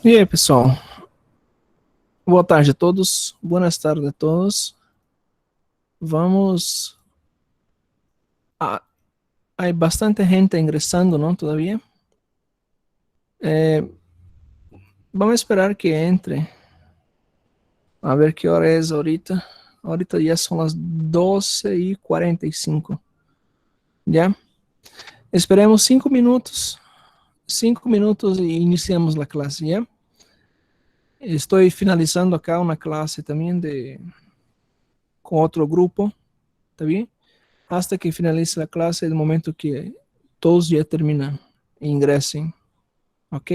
E aí, pessoal? Boa tarde a todos. Boas tardes a todos. Vamos. Ah, hay bastante gente ingresando, ¿no? Todavía. Vamos a esperar que entre. A ver qué hora es ahorita. Ahorita ya son las 12:45. ¿Ya? Esperemos 5 minutos. 5 minutos y iniciamos la clase, ¿ya? Estoy finalizando acá una clase también con otro grupo. ¿Está bien? Hasta que finalice la clase, el momento que todos ya terminan e ingresen, ¿ok?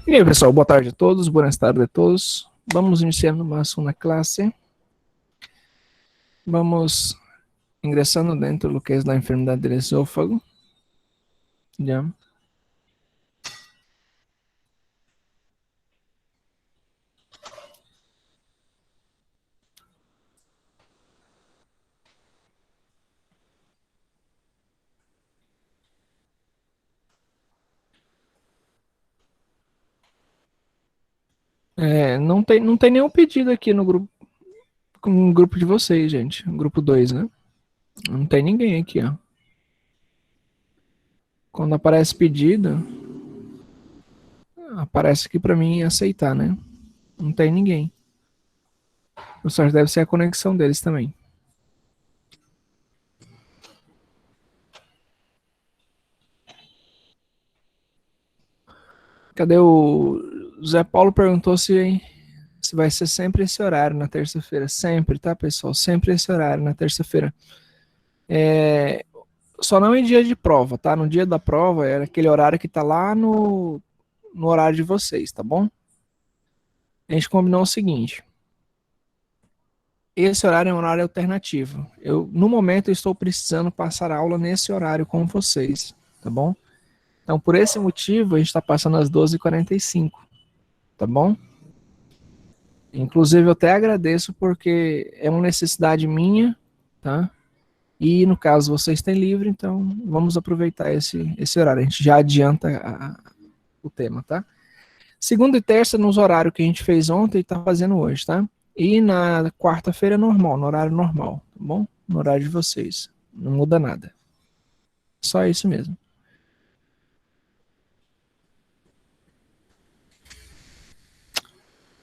E aí, pessoal, boa tarde a todos, boas tardes a todos. Vamos iniciando mais uma classe. Vamos ingressando dentro do que é a enfermidade do esófago. Já. Não tem nenhum pedido aqui no grupo de vocês, gente. Grupo 2, né? Não tem ninguém aqui, ó. Quando aparece pedido, aparece aqui para mim aceitar, né? Não tem ninguém. O sorte deve ser a conexão deles também. Cadê o Zé Paulo perguntou se vai ser sempre esse horário na terça-feira. Sempre, tá, pessoal? Sempre esse horário na terça-feira. É, só não em dia de prova, tá? No dia da prova é aquele horário que tá lá no horário de vocês, tá bom? A gente combinou o seguinte: esse horário é um horário alternativo. No momento, eu estou precisando passar aula nesse horário com vocês, tá bom? Então, por esse motivo, a gente está passando às 12h45, tá bom? Inclusive, eu até agradeço porque é uma necessidade minha, tá? E no caso vocês têm livre, então vamos aproveitar esse horário. A gente já adianta o tema, tá? Segunda e terça nos horários que a gente fez ontem e tá fazendo hoje, tá? E na quarta-feira normal, no horário normal, tá bom? No horário de vocês. Não muda nada. Só isso mesmo.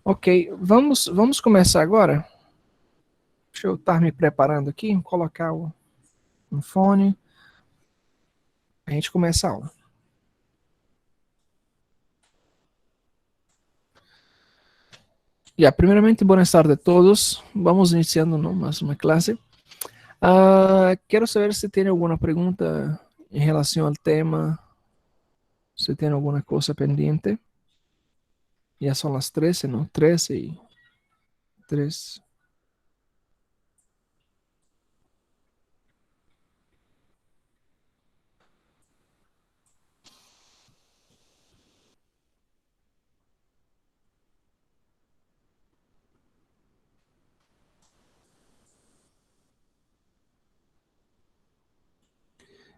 Ok, vamos começar agora. Deixa eu estar me preparando aqui, colocar o fone. A gente começa a aula. Primeiramente, boas tardes a todos. Vamos iniciando mais uma classe. Quero saber se tem alguma pergunta em relação ao tema, se tem alguma coisa pendente. Já são as 13, não? 13 e 3.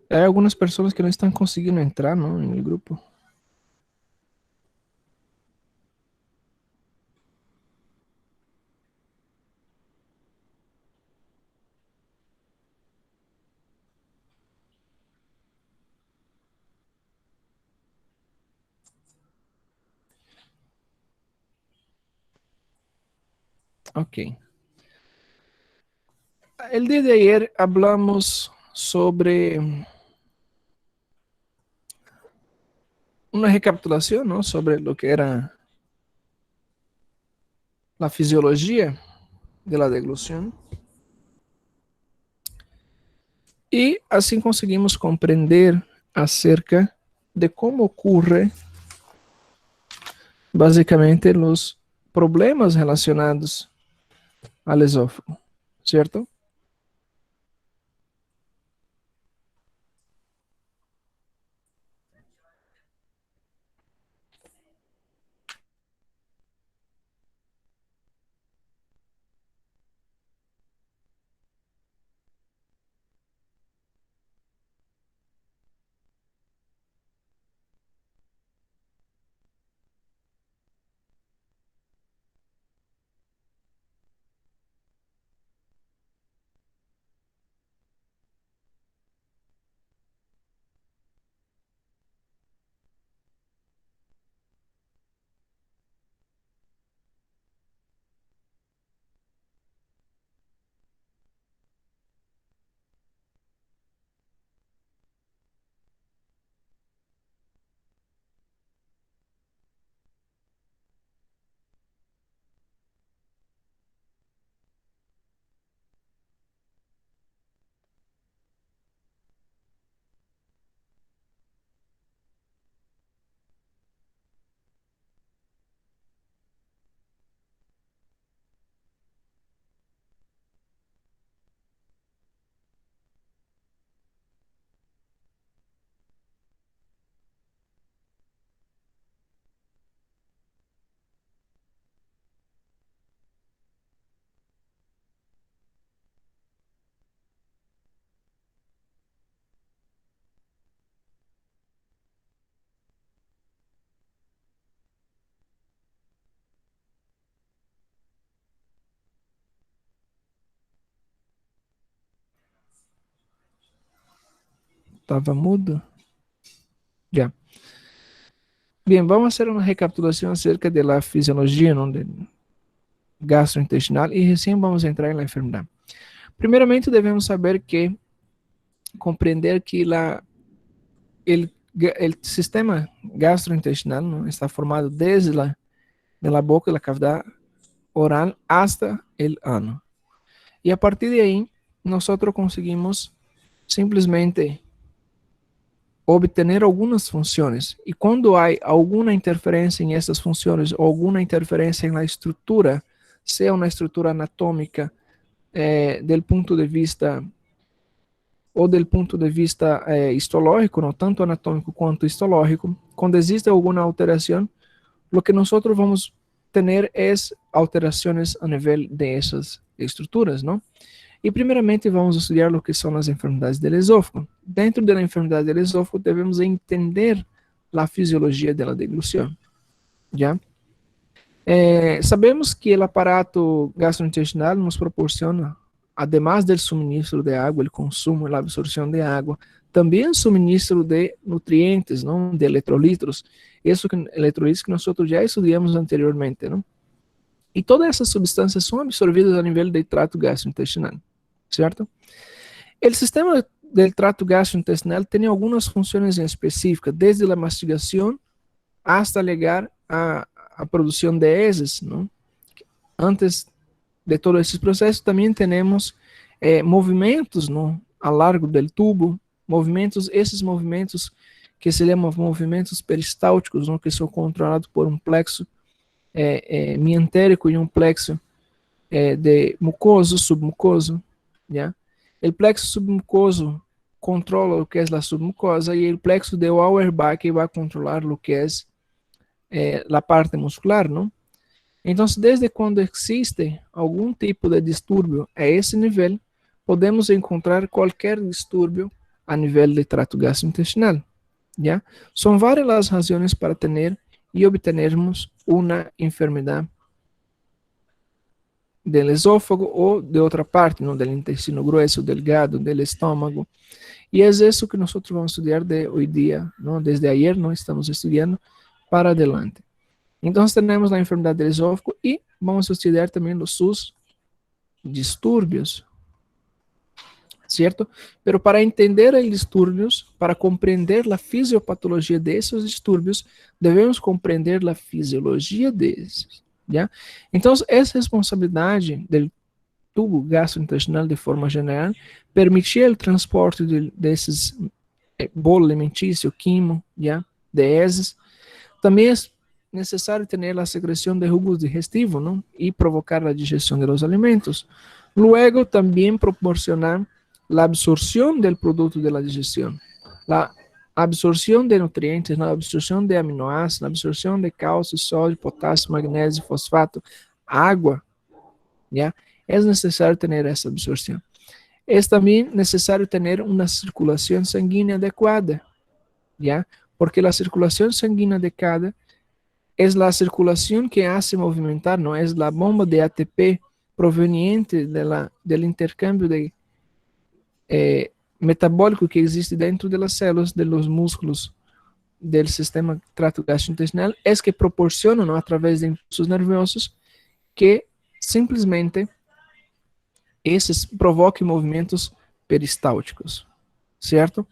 Há algumas pessoas que não estão conseguindo entrar, não, no grupo. Ok. El día de ayer hablamos sobre una recapitulación, ¿no? Sobre lo que era la fisiología de la deglución. Y así conseguimos comprender acerca de cómo ocurre básicamente los problemas relacionados al esófago, ¿cierto? Estava mudo. Já. Bien, vamos a hacer una recapitulación acerca de la fisiología, ¿no?, gastrointestinal y recién vamos a entrar en la enfermedad. Primeramente debemos saber que, comprender que el sistema gastrointestinal, ¿no?, está formado desde de la boca, la cavidad oral, hasta el ano. Y a partir de ahí, nosotros conseguimos simplesmente obtener algunas funciones. Y cuando hay alguna interferencia en estas funciones o alguna interferencia en la estructura, sea una estructura anatómica del punto de vista ou del punto de vista histológico, no tanto anatómico quanto histológico, quando existe alguma alteração, o que nós vamos ter é alterações a nível de essas estruturas, não? E primeiramente vamos estudar o que são as enfermidades do esôfago. Dentro da enfermidade do esôfago, devemos entender a fisiologia da deglução, já? Sabemos que o aparato gastrointestinal nos proporciona, además del suministro de agua, el consumo y la absorción de agua, también suministro de nutrientes, ¿no?, de electrolitos, electrolitos que nosotros ya estudiamos anteriormente, ¿no? Y todas esas sustancias son absorbidas a nivel del tracto gastrointestinal, ¿cierto? El sistema del tracto gastrointestinal tiene algunas funciones específicas, desde la mastigación hasta llegar a produção de heces, ¿no? Antes de todos esses processos, também temos movimentos, ¿no?, ao largo do tubo, esses movimentos que se chamam movimentos peristálticos, ¿no?, que são controlados por um plexo mientérico e um plexo de mucoso, submucoso, ¿ya? O plexo submucoso controla o que é a submucosa e o plexo de Auerbach vai controlar o que é la parte muscular, ¿no? Entonces, desde cuando existe algún tipo de disturbio a ese nivel, podemos encontrar cualquier disturbio a nivel de tracto gastrointestinal, ¿ya? Son varias las razones para tener y obtenermos una enfermedad del esófago o de otra parte, ¿no?, del intestino grueso, delgado, del estómago. Y es eso que nosotros vamos a estudiar de hoy día, ¿no? Desde ayer, ¿no?, estamos estudiando para adelante. Entonces tenemos la enfermedad del esófago y vamos a estudiar también sus disturbios, ¿cierto? Pero para entender los disturbios, para comprender la fisiopatología de esos disturbios, debemos comprender la fisiología de esos, ¿ya? Entonces es responsabilidad del tubo gastrointestinal de forma geral permitir el transporte de esos bolo alimentício, quimo, ¿ya?, de heces. Também é necessário ter a secreção de jugos digestivos, ¿no?, e provocar a digestão de los alimentos. Luego, também proporcionar a absorção do produto de la digestão, a absorção de nutrientes, a absorção de aminoácidos, a absorção de cálcio, sódio, potássio, magnésio, fosfato, água, ¿ya? É necessário ter essa absorção. É também necessário ter uma circulação sanguínea adequada, ¿ya? Porque a circulação sanguínea adequada é a circulação que hace movimentar, não é a bomba de ATP proveniente do intercâmbio de metabólico que existe dentro das células, dos músculos do sistema trato gastrointestinal, é que proporciona, não, através de impulsos nervosos, que simplesmente esses provoquem movimentos peristálticos, certo?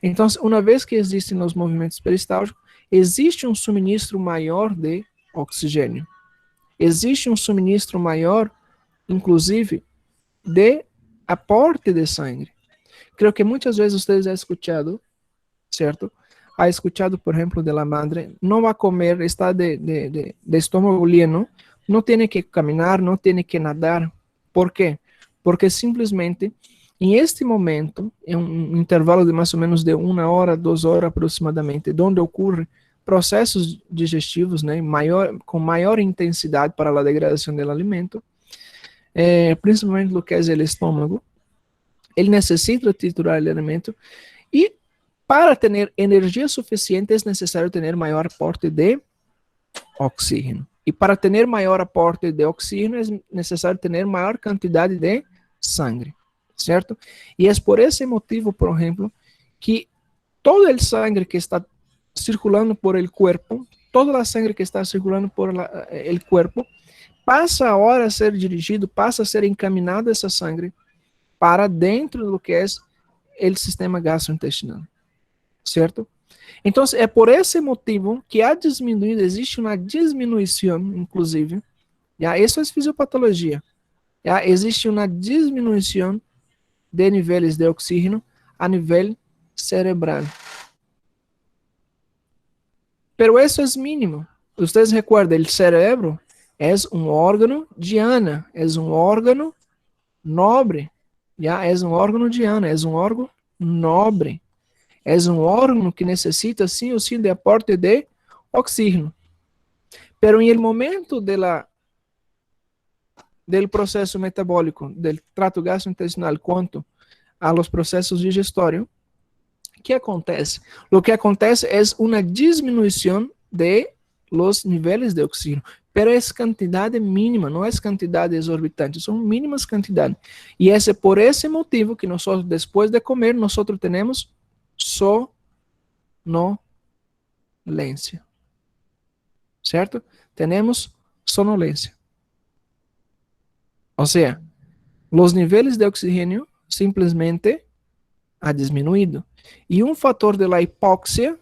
Então, uma vez que existem os movimentos peristálticos, existe um suministro maior de oxigênio. Existe um suministro maior, inclusive, de aporte de sangue. Creio que muitas vezes vocês já escutado, certo? Ha escutado, por exemplo, de la madre, não vai comer, está de estômago lleno, não tem que caminhar, não tem que nadar. ¿Por quê? Porque simplesmente, em este momento, em um intervalo de mais ou menos de 1 hora, 2 horas aproximadamente, onde ocorre processos digestivos, né, com maior intensidade para a degradação do alimento, principalmente no que é o estômago, ele necessita triturar o alimento e para ter energia suficiente é necessário ter maior aporte de oxígeno. E para ter maior aporte de oxígeno é necessário ter maior quantidade de sangue, certo? E é por esse motivo, por exemplo, que toda a sangue que está circulando por el cuerpo, toda a sangue que está circulando por el cuerpo, passa agora a ser dirigido, passa a ser encaminhada essa sangue para dentro do que é o sistema gastrointestinal, certo? Então, é por esse motivo que há diminuído, existe uma diminuição, inclusive, isso é fisiopatologia, existe uma diminuição de níveis de oxígeno a nível cerebral. Pero isso é mínimo. Vocês recordam, o cérebro é um órgão diana, é um órgão nobre, é um órgão diana, é um órgão nobre, é um órgão que necessita sim ou sim de aporte de oxígeno. Pero em el momento del processo metabólico, del trato gastrointestinal, quanto a los processos digestórios, o que acontece? O que acontece é uma diminuição de los níveis de oxígeno, pero é quantidade mínima, não é quantidade exorbitante, são mínimas quantidades. E é por esse motivo que nós, depois de comer, nós temos sonolência. Certo? Temos sonolência. Ou seja, os níveis de oxigênio simplesmente ha diminuído. E um fator da hipóxia,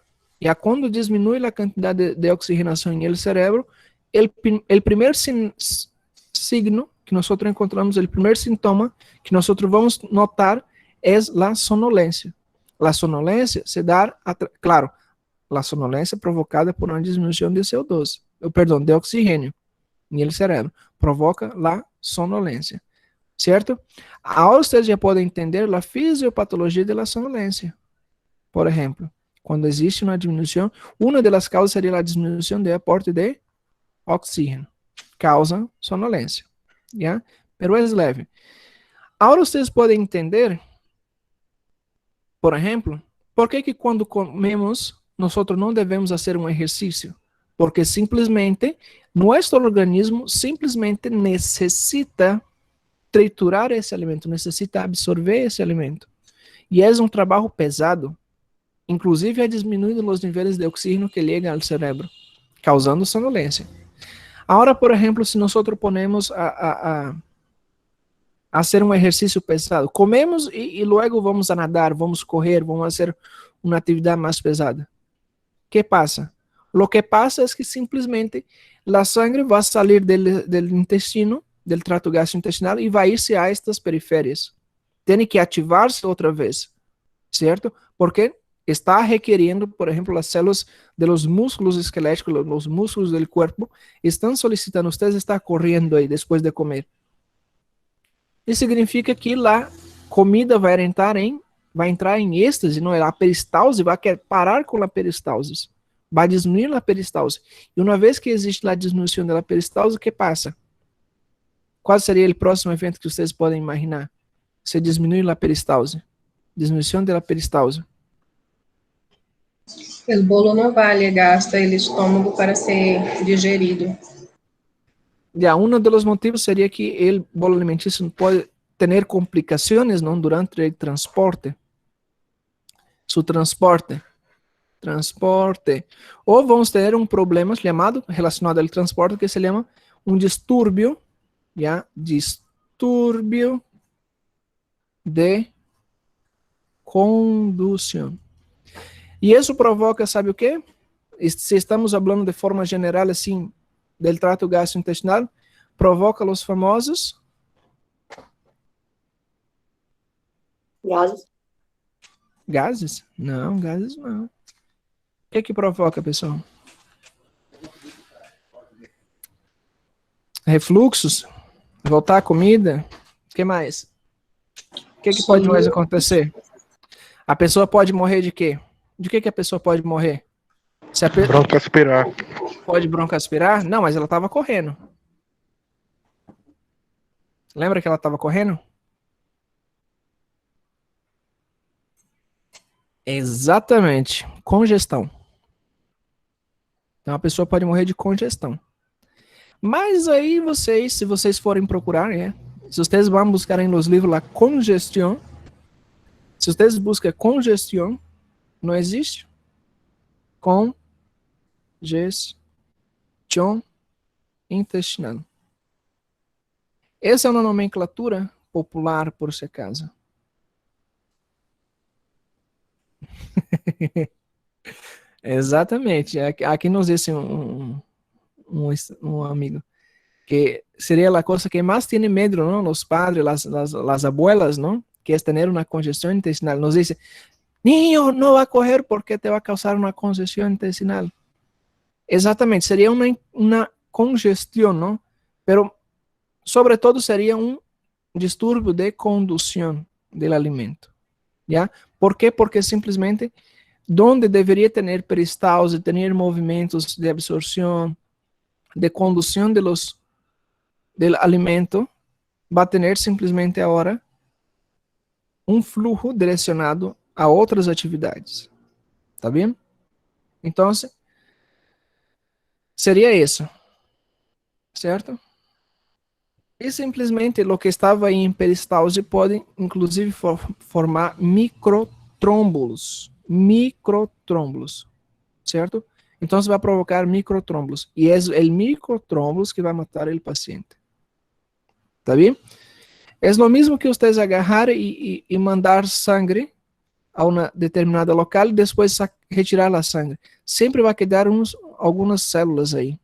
quando diminui a quantidade de oxigenação no cérebro, o primeiro signo que nós encontramos, o primeiro sintoma que nós vamos notar é a sonolência. A sonolência se dá, claro, a sonolência provocada por uma diminuição de CO2, de oxigênio no cérebro, provoca a sonolência, certo? Agora vocês já podem entender a fisiopatologia da sonolência. Por exemplo, quando existe uma diminuição, uma das causas seria a diminuição de aporte de oxígeno, causa sonolência, pero é leve. Agora vocês podem entender, por exemplo, por que quando comemos, nós não devemos fazer um exercício? Porque simplesmente, nosso organismo simplesmente necessita triturar esse alimento, necessita absorver esse alimento. E é um trabalho pesado, inclusive diminuindo os níveis de oxígeno que chegam ao cérebro, causando sonolência. Agora, por exemplo, se nós ponemos a fazer um exercício pesado, comemos e logo vamos a nadar, vamos correr, vamos fazer uma atividade mais pesada. O que passa? O que passa é que simplesmente a sangue vai sair do intestino, do trato gastrointestinal e vai ir-se a estas periférias. Tem que ativar-se outra vez, certo? Porque está requeriendo, por exemplo, as células de los músculos esqueléticos, los músculos del cuerpo, estão solicitando, ustedes estão correndo aí depois de comer. Isso significa que a comida vai entrar em êxtase, não é? A peristalse vai parar com a peristalse, vai diminuir a peristalse. E uma vez que existe a diminuição da peristalse, o que passa? Qual seria o próximo evento que vocês podem imaginar? Se diminuir a peristalse, diminuição da peristalse. O bolo não vai llegar hasta o estômago para ser digerido. Um dos motivos seria que o bolo alimentício pode ter complicações, não, durante o transporte. Su transporte. Ou vamos ter um problema chamado, relacionado ao transporte, que se chama um distúrbio, distúrbio de condução. E isso provoca, sabe o quê? Se estamos falando de forma geral, assim, do trato gastrointestinal, provoca os famosos gases. Gases? Não, gases não. O que provoca, pessoal? Refluxos? Voltar a comida? O que mais? O que pode mais acontecer? A pessoa pode morrer de quê? De que a pessoa pode morrer? Broncoaspirar. Pode broncoaspirar? Não, mas ela estava correndo. Lembra que ela estava correndo? Exatamente. Congestão. Então a pessoa pode morrer de congestão. Mas aí se vocês forem procurar, se vocês vão buscar nos livros lá congestão, se vocês buscam congestão, não existe? Congestão intestinal. Essa é uma nomenclatura popular, por si acaso. Exatamente. Aqui nos disse um amigo que seria a coisa que mais tem medo, não? Os padres, las abuelas, não? Que é ter uma congestão intestinal. Nos dice, niño, não vai correr porque te vai causar uma congestão intestinal. Exatamente, seria uma congestão, não? Pero, sobretudo, seria um distúrbio de condução do alimento. ¿Ya? ¿Por quê? Porque simplesmente donde deveria ter peristalse, ter movimentos de absorção, de condução del alimento, vai ter simplesmente agora um fluxo direcionado a outras atividades. Tá bem? Então, seria isso. Certo? E simplesmente o que estava aí em peristalse pode, inclusive, formar microtrômbulos. Microtrômbulos. Certo? Então, vai provocar microtrômbulos. E é o microtrômbulos que vai matar o paciente. Tá bem? É o mesmo que vocês agarrar e mandar sangue a uma determinada local e depois retirar a sangue. Sempre vai quedar algumas células aí.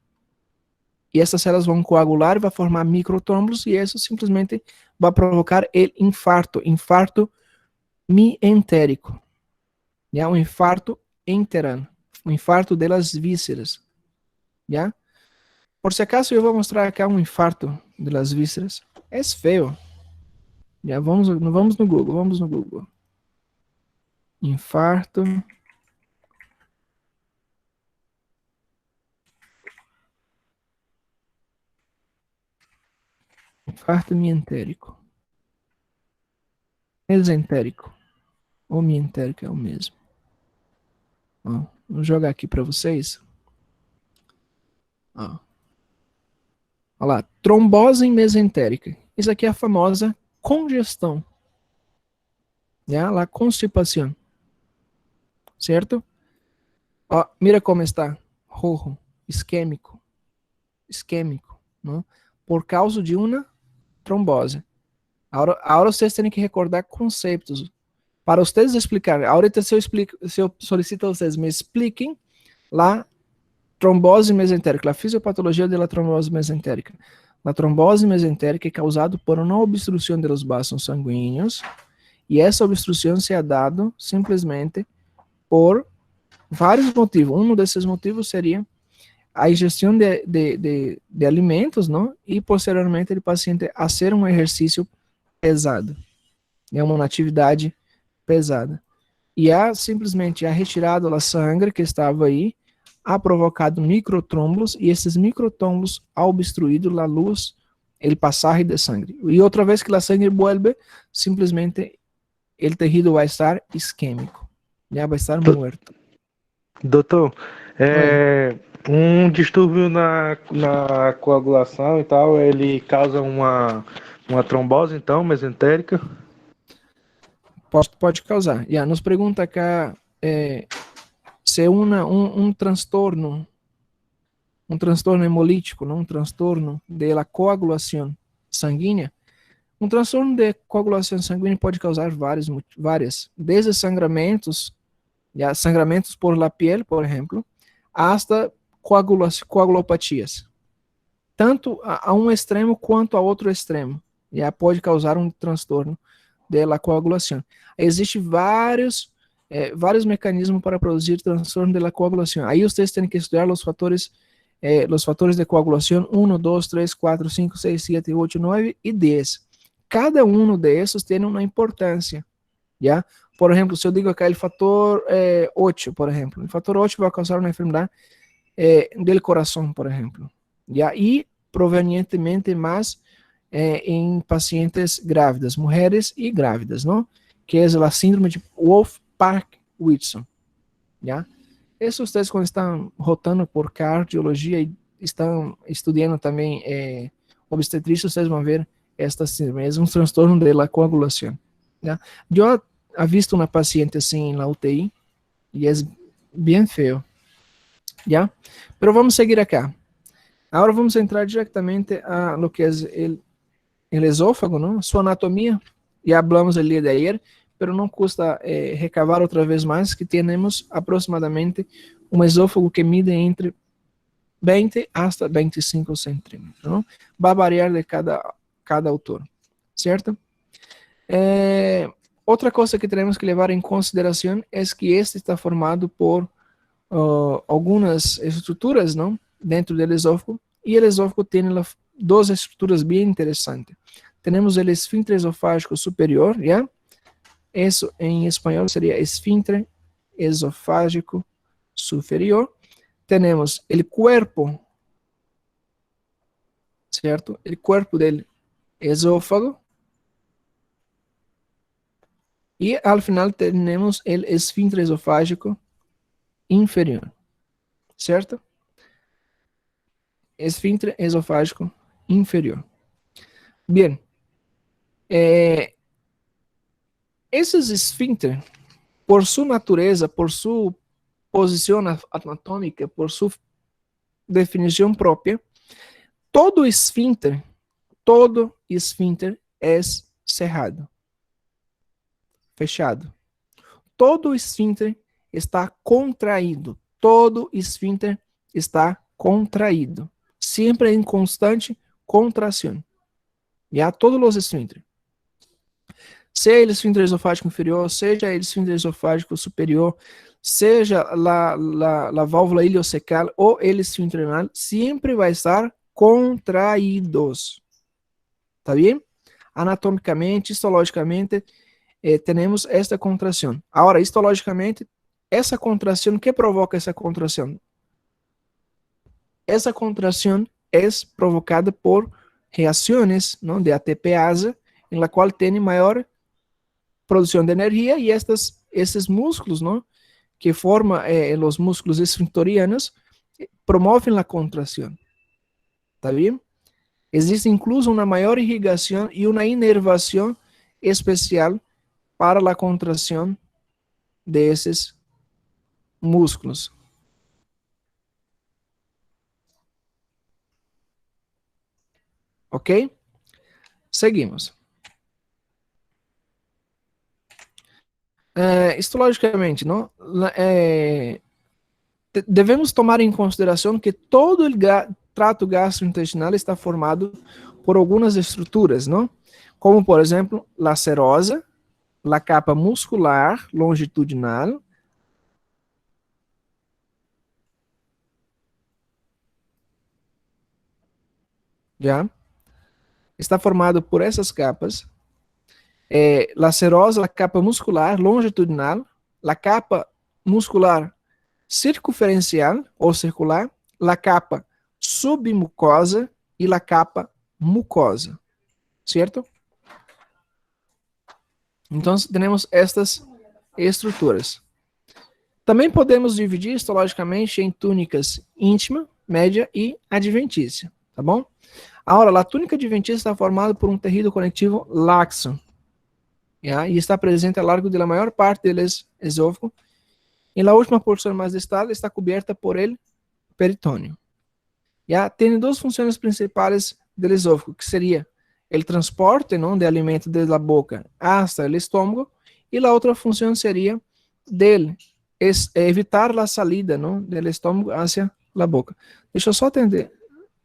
E essas células vão coagular e vai formar microtrômbulos e isso simplesmente vai provocar o infarto mientérico. Um infarto enterano. Um infarto das vísceras. Já? Por si acaso eu vou mostrar aqui um infarto das vísceras. É feio. Já vamos no Google. Infarto mientérico. Mesentérico. Ou mientérico é o mesmo. Ó, vou jogar aqui para vocês. Ó. Olha lá, trombose mesentérica. Isso aqui é a famosa congestão. La constipação. Certo? Ó, mira como está. Rojo, isquêmico. Não? Por causa de uma trombose. Agora vocês têm que recordar conceitos. Para vocês explicarem. Ahorita se eu solicito a vocês me expliquem a trombose mesentérica, a fisiopatologia da trombose mesentérica. A trombose mesentérica é causada por uma obstrução dos vasos sanguíneos e essa obstrução se ha dado simplesmente por vários motivos. Um desses motivos seria a ingestão de alimentos, não? E posteriormente o paciente a ser um exercício pesado. É uma atividade pesada. E simplesmente a retirada da sangue que estava aí, ha provocado microtrômbulos, e esses microtrômbulos ha obstruído a luz, o passagem de sangue. E outra vez que a sangue vuelve, simplesmente o tecido vai estar isquêmico. Já vai estar morto. Doutor, um distúrbio na coagulação e tal, ele causa uma trombose, então, mesentérica? Pode causar. Nos pergunta cá se é um transtorno hemolítico, não? Um transtorno da coagulação sanguínea. Um transtorno de coagulação sanguínea pode causar várias, desde sangramentos por la piel, por exemplo, hasta coagulopatias. Tanto a um extremo quanto a outro extremo. Pode causar um transtorno da coagulação. Existem vários mecanismos para produzir transtorno da coagulação. Aí vocês têm que estudar os fatores de coagulação 1, 2, 3, 4, 5, 6, 7, 8, 9 e 10. Cada um desses tem uma importância. Por exemplo, se eu digo aqui o fator 8, por exemplo, o fator 8 vai causar uma enfermidade do coração, por exemplo. E provenientemente mais em pacientes grávidas, mulheres e grávidas, não? Que é a síndrome de Wolff-Parkinson. Isso vocês, quando estão rotando por cardiologia e estão estudando também obstetrícia, vocês vão ver esta síndrome. É um transtorno da coagulação. Eu he visto uma paciente assim na UTI, y es bien feo, ¿ya? Pero vamos a seguir acá. Ahora vamos a entrar directamente a lo que es el esófago, ¿no? Su anatomía, ya hablamos el día de ayer, pero no cuesta recabar otra vez más que tenemos aproximadamente un esófago que mide entre 20 hasta 25 centímetros, ¿no? Va a variar de cada autor, ¿cierto? Otra cosa que tenemos que llevar en consideración es que este está formado por algunas estructuras, ¿no? Dentro del esófago, y el esófago tiene dos estructuras bien interesantes. Tenemos el esfínter esofágico superior, ¿ya? Eso en español sería esfínter esofágico superior. Tenemos el cuerpo, ¿cierto? El cuerpo del esófago. Y al final tenemos el esfínter esofágico inferior, ¿cierto? Esfínter esofágico inferior. Bien. Esses esfínter, por su natureza, por su posición anatómica, por su definición propia, todo esfínter es cerrado, fechado. Todo esfínter está contraído. Todo esfínter está contraído. Siempre en constante contracción. Ya, todos los esfínteres. Seja el esfínter esofágico inferior, seja el esfínter esofágico superior, seja la válvula iliocecal ou el esfínter anal, sempre vai estar contraídos. Tá bem? Anatomicamente, histologicamente, temos esta contração. Agora, histologicamente, essa contração, o que provoca essa contração? Essa contração é provocada por reações, não, de ATPase, em la qual tem maior produção de energia, e esses músculos, ¿no? Que formam os músculos esfincterianos, promovem a contração. ¿Está bem? Existe incluso uma maior irrigação e uma inervação especial para a contração desses músculos. Ok? Seguimos. Histologicamente, não? Devemos tomar em consideração que todo o trato gastrointestinal está formado por algumas estruturas, não? Como, por exemplo, a serosa, a capa muscular longitudinal, já? Está formado por essas capas. La serosa, a capa muscular longitudinal, a capa muscular circunferencial ou circular, a capa submucosa e a capa mucosa, certo? Então, temos estas estruturas. Também podemos dividir histologicamente em túnicas íntima, média e adventícia, tá bom? Agora, a túnica adventícia está formada por um tecido conectivo laxo, ¿ya? Y está presente a lo largo de la mayor parte del esófago. En la última porción más distal está cubierta por el peritoneo. ¿Ya? Tiene dos funciones principales del esófago, que sería el transporte, ¿no?, de alimento desde la boca hasta el estómago, y la otra función sería evitar la salida, ¿no?, del estómago hacia la boca. Deixa eu só atender.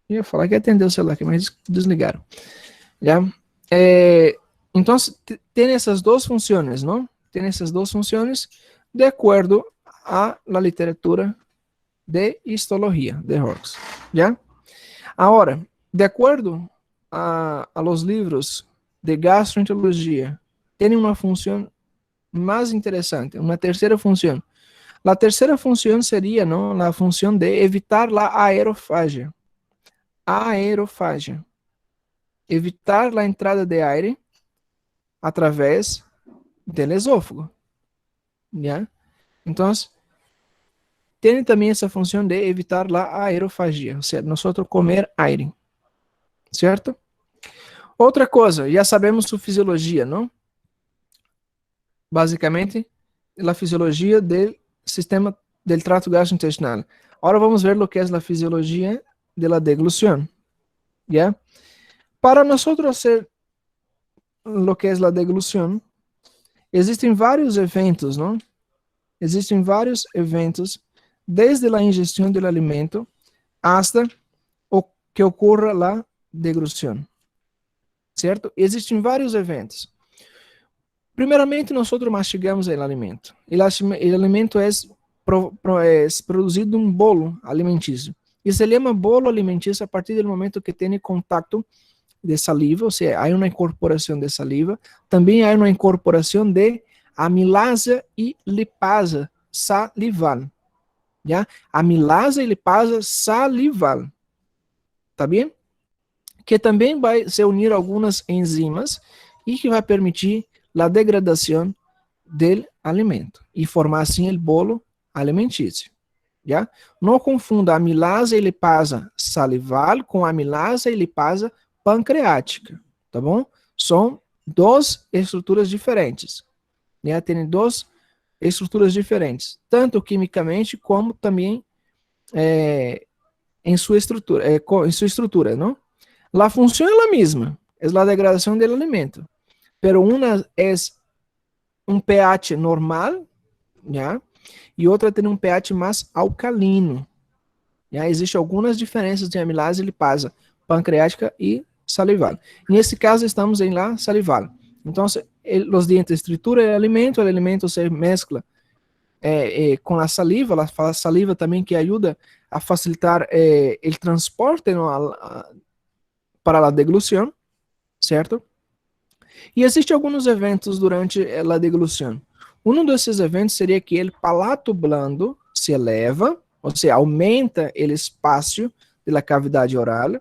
Eu ia falar que atendeu o celular aqui, mas desligaram. ¿Ya? Então, tem essas duas funções, não? Tem essas duas funções de acordo a la literatura de histologia de Horrocks, ¿ya? Agora, de acordo a los livros de gastroenterologia, tem uma função mais interessante, uma terceira função. A terceira função seria, não, a função de evitar a aerofagia. Aerofagia. Evitar a entrada de aire através do esófago, ¿ya? Então, tem também essa função de evitar a aerofagia, ou seja, nós comer aire, certo? Outra coisa, já sabemos sua fisiologia, não? Basicamente, a fisiologia do sistema del trato gastrointestinal. Ahora vamos ver lo que es la fisiología de la deglución. ¿Ya? Para nosotros hacer lo que es la deglución, existen vários eventos, ¿no? Existem vários eventos, desde a ingestão do alimento hasta o que ocorra a deglução, certo? Existem vários eventos. Primeiramente, nós mastigamos o alimento. O alimento é produzido um bolo alimentício. E se chama bolo alimentício a partir do momento que tem contato de saliva, ou seja, há uma incorporação de saliva, também há uma incorporação de amilasa e lipasa salival. ¿Ya? Amilasa e lipasa salival. Tá bem? Que também vai se unir algumas enzimas e que vai permitir a degradação do alimento e formar assim o bolo alimentício. ¿Ya? Não confunda amilasa e lipasa salival com amilasa e lipasa pancreática, tá bom? São duas estruturas diferentes. Né? Tem duas estruturas diferentes, tanto quimicamente como também em sua estrutura, não? A função é a mesma, é a degradação do alimento, pero uma é um pH normal, já, e outra tem um pH mais alcalino. Já existem algumas diferenças de amilase e lipasa pancreática e salival. Nesse caso estamos em la salival. Então, os dientes trituram o alimento se mescla com a saliva também que ajuda a facilitar o transporte para a deglução, certo? E existem alguns eventos durante a deglução. Um desses eventos seria que o palato blando se eleva, ou seja, aumenta o espaço da cavidade oral.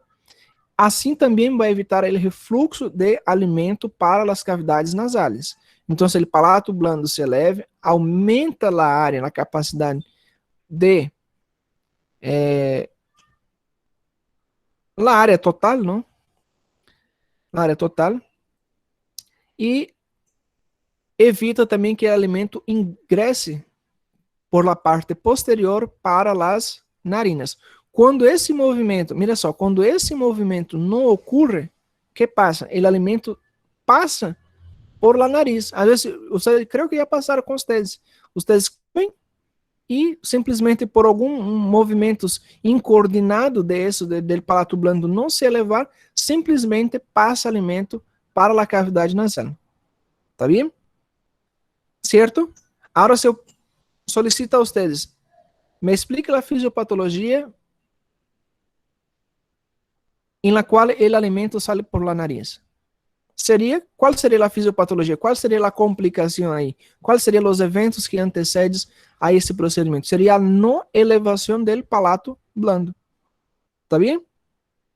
Assim também vai evitar o refluxo de alimento para as cavidades nasais. Então, se o palato blando se eleva, aumenta a área, a capacidade de a área total, não? A área total. E evita também que o alimento ingresse por la parte posterior para as narinas. Quando esse movimento, mira só, quando esse movimento não ocorre, o que passa? O alimento passa por la nariz. Às vezes, creio que já passaram com vocês. Vocês comem e simplesmente por algum movimentos incoordenado do palato blando não se elevar, simplesmente passa alimento para a cavidade nasal. Tá bem? Certo? Agora, se eu solicito a vocês, me explique a fisiopatologia em la qual o alimento sai por la nariz. Qual seria a fisiopatologia? Qual seria a complicação aí? Quais seriam os eventos que antecedem a esse procedimento? Seria a não elevação do palato blando. Tá bem?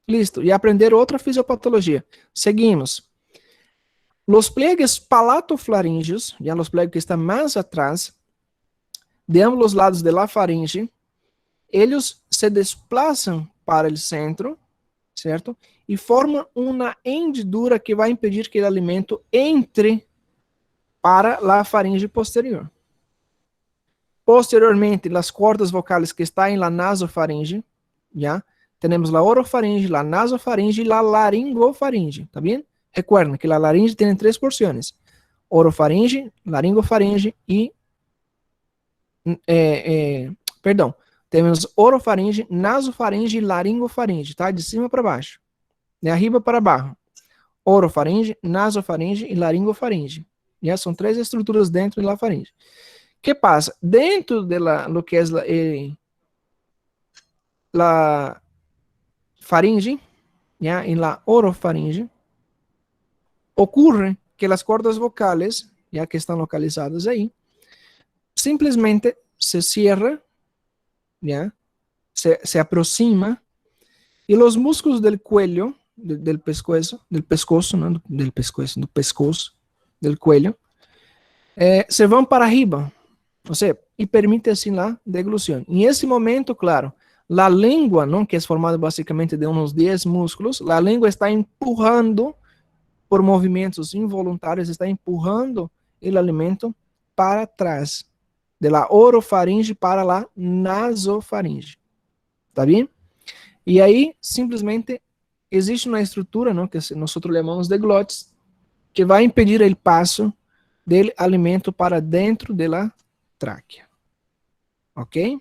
Listo. E aprender outra fisiopatologia. Seguimos. Os pliegues palatoflaríngeos, já os pliegues que estão mais atrás, de ambos os lados de la faringe, eles se desplazam para o centro, certo? E formam uma hendidura que vai impedir que o alimento entre para a faringe posterior. Posteriormente, as cordas vocais que estão em la nasofaringe, já, temos a orofaringe, a nasofaringe e a laringofaringe, tá bem? Recuerden que a laringe tem 3 porções: orofaringe, laringofaringe e temos orofaringe, nasofaringe e laringofaringe, tá? De cima para baixo. De arriba para baixo. Orofaringe, nasofaringe e laringofaringe. Já são 3 estruturas dentro da faringe. O que passa? Dentro de lo que é la faringe, já, em la orofaringe, ocorre que as cordas vocais, já que estão localizadas aí, simplesmente se cierra, ¿ya? Se aproxima y los músculos del cuello, del pescoço, ¿no? Del cuello, se vão para arriba, ou seja, e permite assim a deglução. Em esse momento, claro, a língua, não, que é formada basicamente de uns 10 músculos, a língua está empurrando, por movimentos involuntários, está empurrando o alimento para trás. de la orofaringe para la nasofaringe. Tá bem? E aí, simplesmente, existe uma estrutura, não, que nós chamamos de glotes, que vai impedir o passo do alimento para dentro da tráquea. Ok?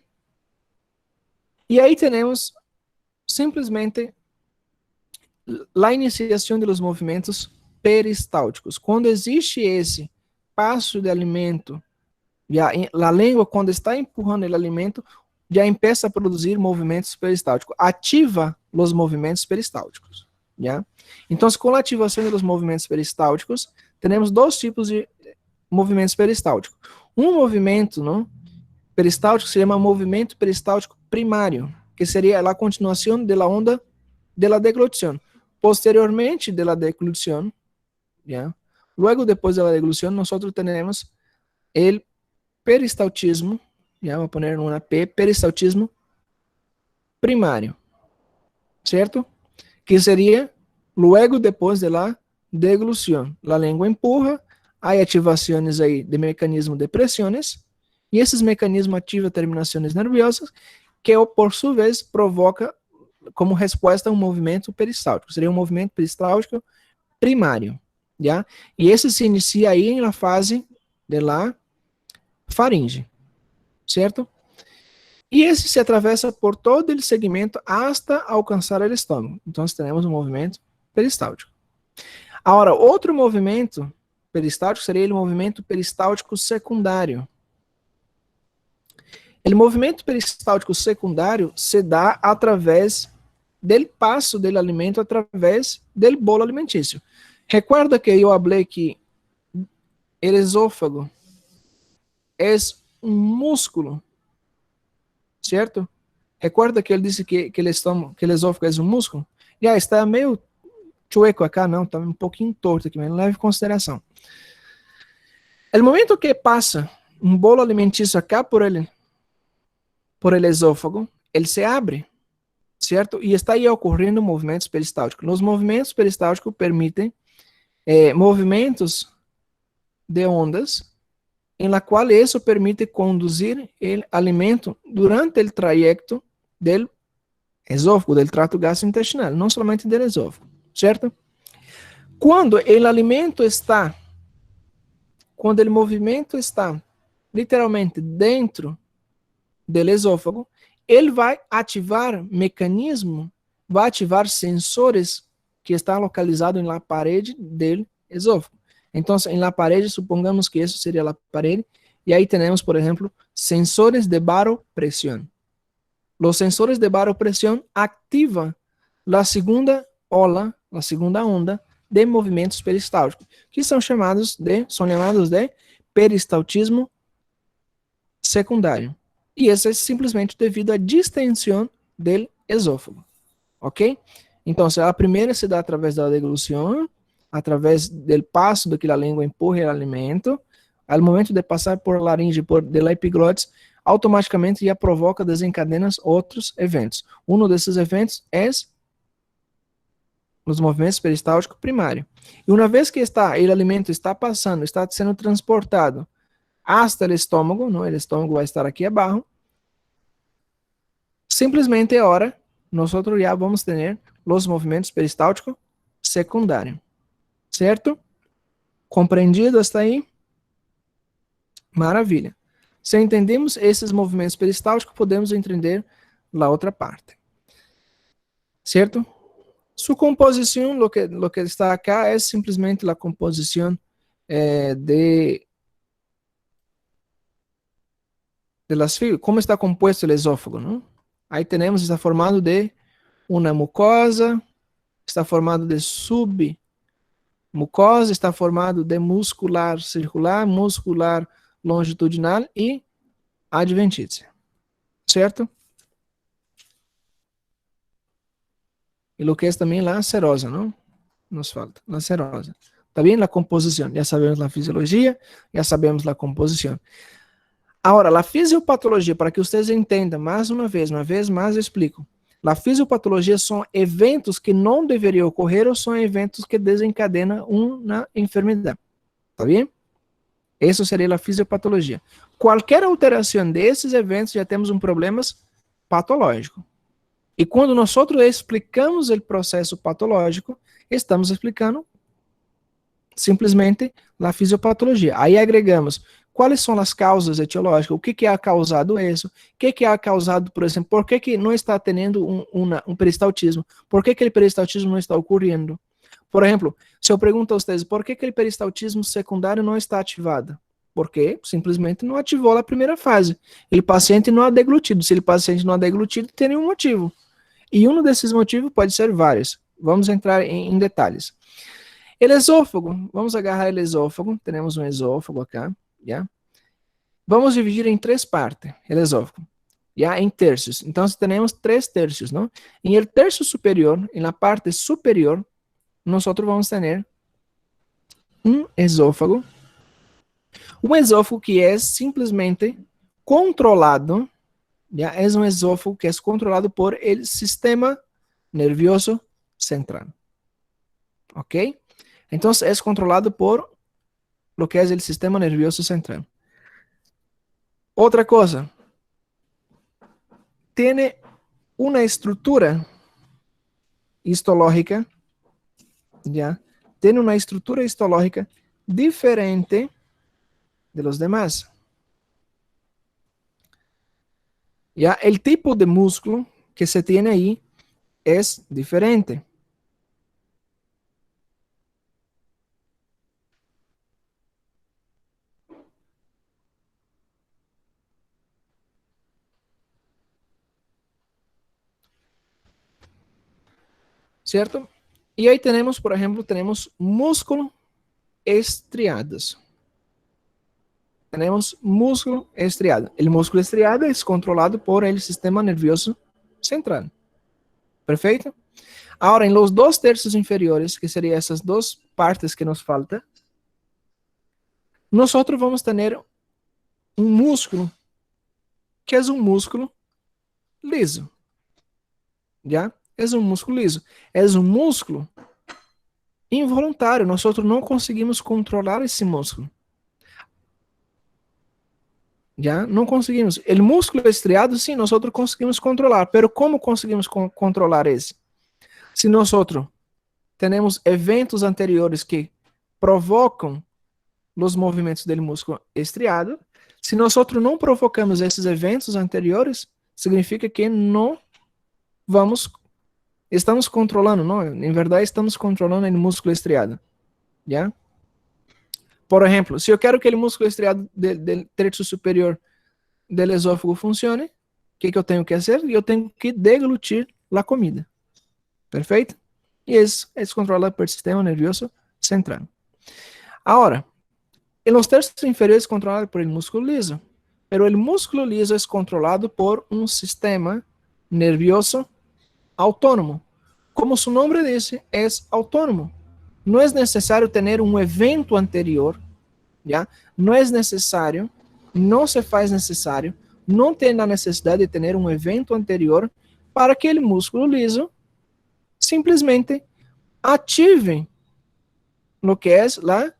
E aí temos simplesmente a iniciação dos movimentos peristálticos. Quando existe esse passo de alimento, já a língua, quando está empurrando o alimento, já começa a produzir movimentos peristálticos. Ativa os movimentos peristálticos. Já? Então, com a ativação dos movimentos peristálticos, temos dois tipos de movimentos peristálticos. Um movimento, não, peristáltico se chama movimento peristáltico primário, que seria a continuação da onda da deglutição. Posteriormente da deglutição, ¿ya? Luego depois da deglutição, nós temos o peristaltismo, ¿ya? Vou poner uma P, peristaltismo primário, certo? Que seria luego depois da deglução. A língua empurra, há ativações aí de mecanismo de pressões, e esses mecanismos ativam terminações nervosas, que por sua vez provoca como resposta a um movimento peristáltico. Seria um movimento peristáltico primário, já? E esse se inicia aí na fase de la faringe, certo? E esse se atravessa por todo o segmento hasta alcançar o estômago. Então, temos um movimento peristáltico. Agora, outro movimento peristáltico seria o movimento peristáltico secundário. O movimento peristáltico secundário se dá através do passo do alimento através do bolo alimentício. Recuerda que eu falei que o esôfago é um músculo, certo? Recuerda que ele disse que o esôfago é um músculo? Já está meio chueco acá, não, está um pouquinho torto aqui, mas não leve em consideração. No momento que passa um bolo alimentício acá por el esôfago, ele se abre, certo? E está aí ocorrendo movimentos peristálticos. Os movimentos peristálticos permitem movimentos de ondas, em la qual isso permite conduzir o alimento durante o trajeto do esôfago, do trato gastrointestinal, não somente do esôfago, certo? Quando o movimento está literalmente dentro do esôfago, ele vai ativar mecanismo, vai ativar sensores que estão localizados na parede do esôfago. Então, na parede, supongamos que isso seria a parede, e aí temos, por exemplo, sensores de baropressão. Os sensores de baropressão ativam a segunda onda de movimentos peristálticos, que são chamados de peristaltismo secundário. E isso é simplesmente devido à distensão do esôfago, ok? Então, a primeira se dá através da deglução, através do passo do que a língua empurra o alimento, ao momento de passar por laringe, por la epiglotis, automaticamente já provoca, desencadena outros eventos. Um desses eventos é os movimentos peristálticos primários. E uma vez que o alimento está passando, está sendo transportado hasta o estômago, não? O estômago vai estar aqui abaixo, simplesmente agora, nós já vamos ter os movimentos peristálticos secundários. Certo? Compreendido hasta aí? Maravilha. Se entendemos esses movimentos peristálticos, podemos entender a outra parte. Certo? Sua composição, lo que está acá, é simplesmente a composição de las fibras. Como está compuesto o esôfago, não? Aí temos, está formado de uma mucosa, está formado de submucosa, está formado de muscular circular, muscular longitudinal e adventícia. Certo? E o que é também la serosa, não? Nos falta, la serosa. Está bem? A composição. Já sabemos a fisiologia, já sabemos a composição. Agora, a fisiopatologia, para que vocês entendam, mais uma vez mais eu explico. A fisiopatologia são eventos que não deveriam ocorrer ou são eventos que desencadenam uma enfermidade. Tá bem? Isso seria a fisiopatologia. Qualquer alteração desses eventos já temos um problema patológico. E quando nós explicamos o processo patológico, estamos explicando simplesmente a fisiopatologia. Aí agregamos quais são as causas etiológicas, o que ha causado isso, o que ha causado, por exemplo, por que não está tendo um peristaltismo, por que aquele peristaltismo não está ocorrendo. Por exemplo, se eu pergunto a vocês, por que aquele peristaltismo secundário não está ativado? Porque simplesmente não ativou a primeira fase. E o paciente não ha deglutido. Se o paciente não ha deglutido, tem nenhum motivo. E um desses motivos pode ser vários. Vamos entrar em detalhes. O esôfago. Vamos agarrar o esôfago. Temos um esôfago acá. Yeah? Vamos dividir em 3 partes o esôfago. Yeah? Em terços. Então, temos 3 terços. Não? Em el terço superior, na parte superior, nós vamos ter um esôfago. Um esôfago que é simplesmente controlado. Ya, es un esófago que es controlado por el sistema nervioso central. ¿Ok? Entonces es controlado por lo que es el sistema nervioso central. Otra cosa, tiene una estructura histológica, ¿ya? Tiene una estructura histológica diferente de los demás. Ya, el tipo de músculo que se tiene ahí es diferente. ¿Cierto? Y ahí tenemos, por ejemplo, tenemos músculo estriados. Tenemos músculo estriado. El músculo estriado es controlado por el sistema nervioso central. ¿Perfecto? Ahora, en los 2 tercios inferiores, que serían esas 2 partes que nos faltan, nosotros vamos a tener un músculo que es un músculo liso. ¿Ya? Es un músculo liso. Es un músculo involuntário. Nosotros não conseguimos controlar esse músculo. Já não conseguimos. O músculo estriado, sim, nós conseguimos controlar. Pero como conseguimos controlar esse? Se nós temos eventos anteriores que provocam os movimentos do músculo estriado, se nós não provocamos esses eventos anteriores, significa que não estamos controlando, não? Em verdade, estamos controlando o músculo estriado. Já? Por exemplo, se eu quero que o músculo estriado do terço superior do esôfago funcione, o que eu tenho que fazer? Eu tenho que deglutir a comida. Perfeito? E isso é controlado pelo sistema nervioso central. Agora, os terços inferiores são controlados por el músculo liso, pero el músculo liso é controlado por um sistema nervioso autônomo. Como su nombre dice, é autônomo. Não é necessário ter um evento anterior, já? Não é necessário, não se faz necessário, não tem a necessidade de ter um evento anterior para que o músculo liso simplesmente ative o que é lá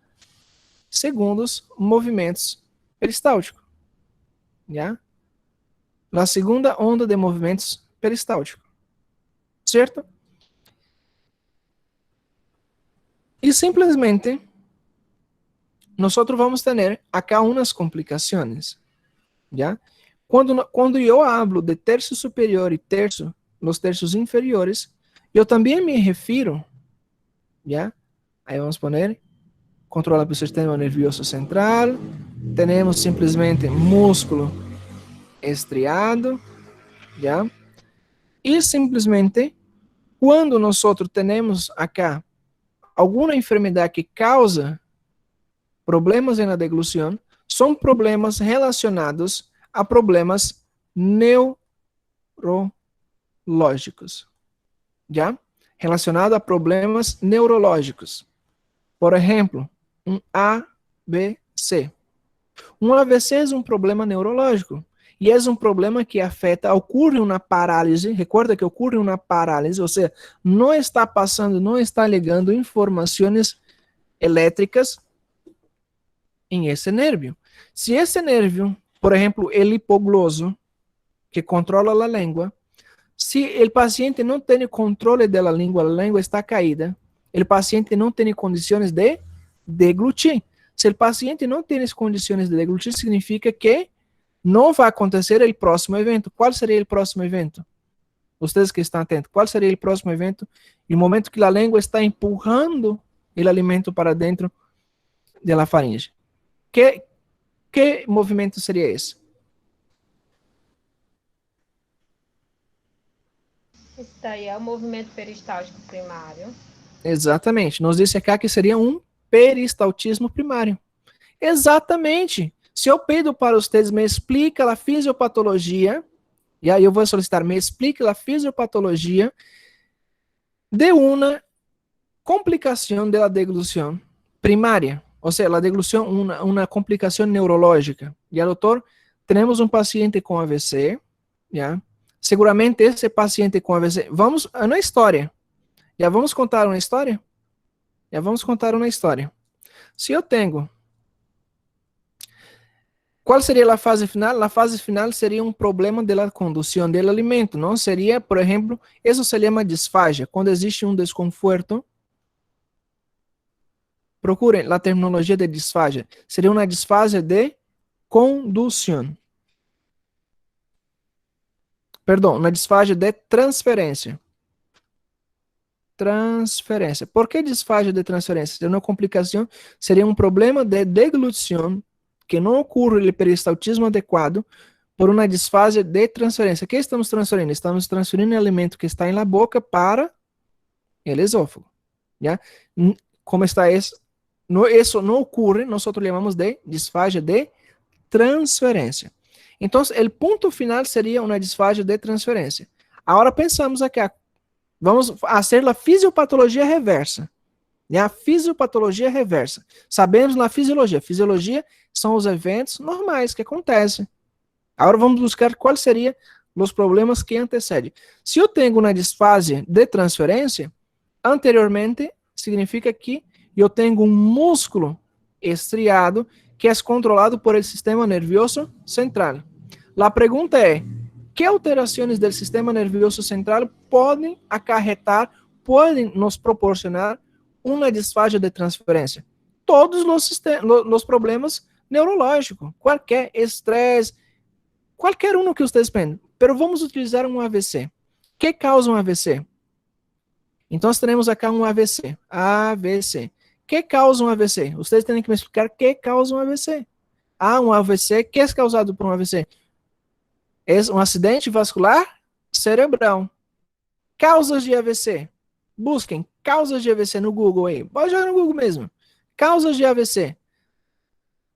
segundos movimentos peristálticos, já? Na segunda onda de movimentos peristálticos, certo? E simplesmente, nós vamos ter acá umas complicações, ¿ya? Quando eu hablo de terço superior e los terços inferiores, eu também me refiro, ¿ya? Aí vamos poner, controla pelo sistema nervioso central, temos simplesmente músculo estriado, ¿ya? E simplesmente, quando nós temos acá alguma enfermidade que causa problemas na deglução, são problemas relacionados a problemas neurológicos. Já? Relacionado a problemas neurológicos. Por exemplo, um AVC. Um AVC é um problema neurológico. E é um problema que afeta, ocorre uma parálise, recorda que ocorre uma parálise, ou seja, não está passando, não está ligando informações elétricas em esse nervio. Se esse nervio por ejemplo, el hipogloso, que controla a língua. Se o paciente não tem controle da língua, a língua está caída, o paciente não tem condições de deglutir. Se o paciente não tem as condições de deglutir, significa que não vai acontecer o próximo evento. Qual seria o próximo evento? Vocês que estão atentos, qual seria o próximo evento? No momento que a língua está empurrando o alimento para dentro da faringe. Que movimento seria esse? Esse daí é o movimento peristáltico primário. Exatamente. Nos disse aqui que seria um peristaltismo primário. Exatamente. Se eu pedo para vocês, me explica a fisiopatologia, e aí eu vou solicitar, me explica a fisiopatologia de uma complicação da deglução primária, ou seja, a deglução, uma complicação neurológica. E, doutor, temos um paciente com AVC, já? Seguramente esse paciente com AVC, vamos na história, já vamos contar uma história? Já vamos contar uma história. Se eu tenho, qual seria a fase final? A fase final seria um problema da condução do alimento, não? Seria, por exemplo, isso se chama disfagia, quando existe um desconforto. Procurem a terminologia de disfagia. Seria uma disfagia de condução. Perdão, uma disfagia de transferência. Transferência. Por que disfagia de transferência? Seria uma complicação, seria um problema de deglutição que não ocorre o peristaltismo adequado por uma disfasia de transferência. O que estamos transferindo? Estamos transferindo o alimento que está na boca para o esôfago. Já? Como está isso? Isso não ocorre, nós chamamos de disfagia de transferência. Então, o ponto final seria uma disfagia de transferência. Agora pensamos aqui, vamos fazer a fisiopatologia reversa. E a fisiopatologia reversa. Sabemos na fisiologia. Fisiologia são os eventos normais que acontecem. Agora vamos buscar quais seriam os problemas que antecedem. Se eu tenho uma disfasia de transferência, anteriormente significa que eu tenho um músculo estriado que é controlado por el sistema nervioso central. A pergunta é, que alterações do sistema nervioso central podem acarretar, podem nos proporcionar uma disfagia de transferência? Todos os problemas neurológicos, qualquer estresse, qualquer um que vocês pensem. Mas vamos utilizar um AVC. Que causa um AVC? Então, temos aqui um AVC. AVC. Que causa um AVC? Vocês têm que me explicar que causa um AVC. Um AVC, que é causado por um AVC? É um acidente vascular cerebral. Causas de AVC. Busquem causas de AVC no Google aí. Pode jogar no Google mesmo. Causas de AVC.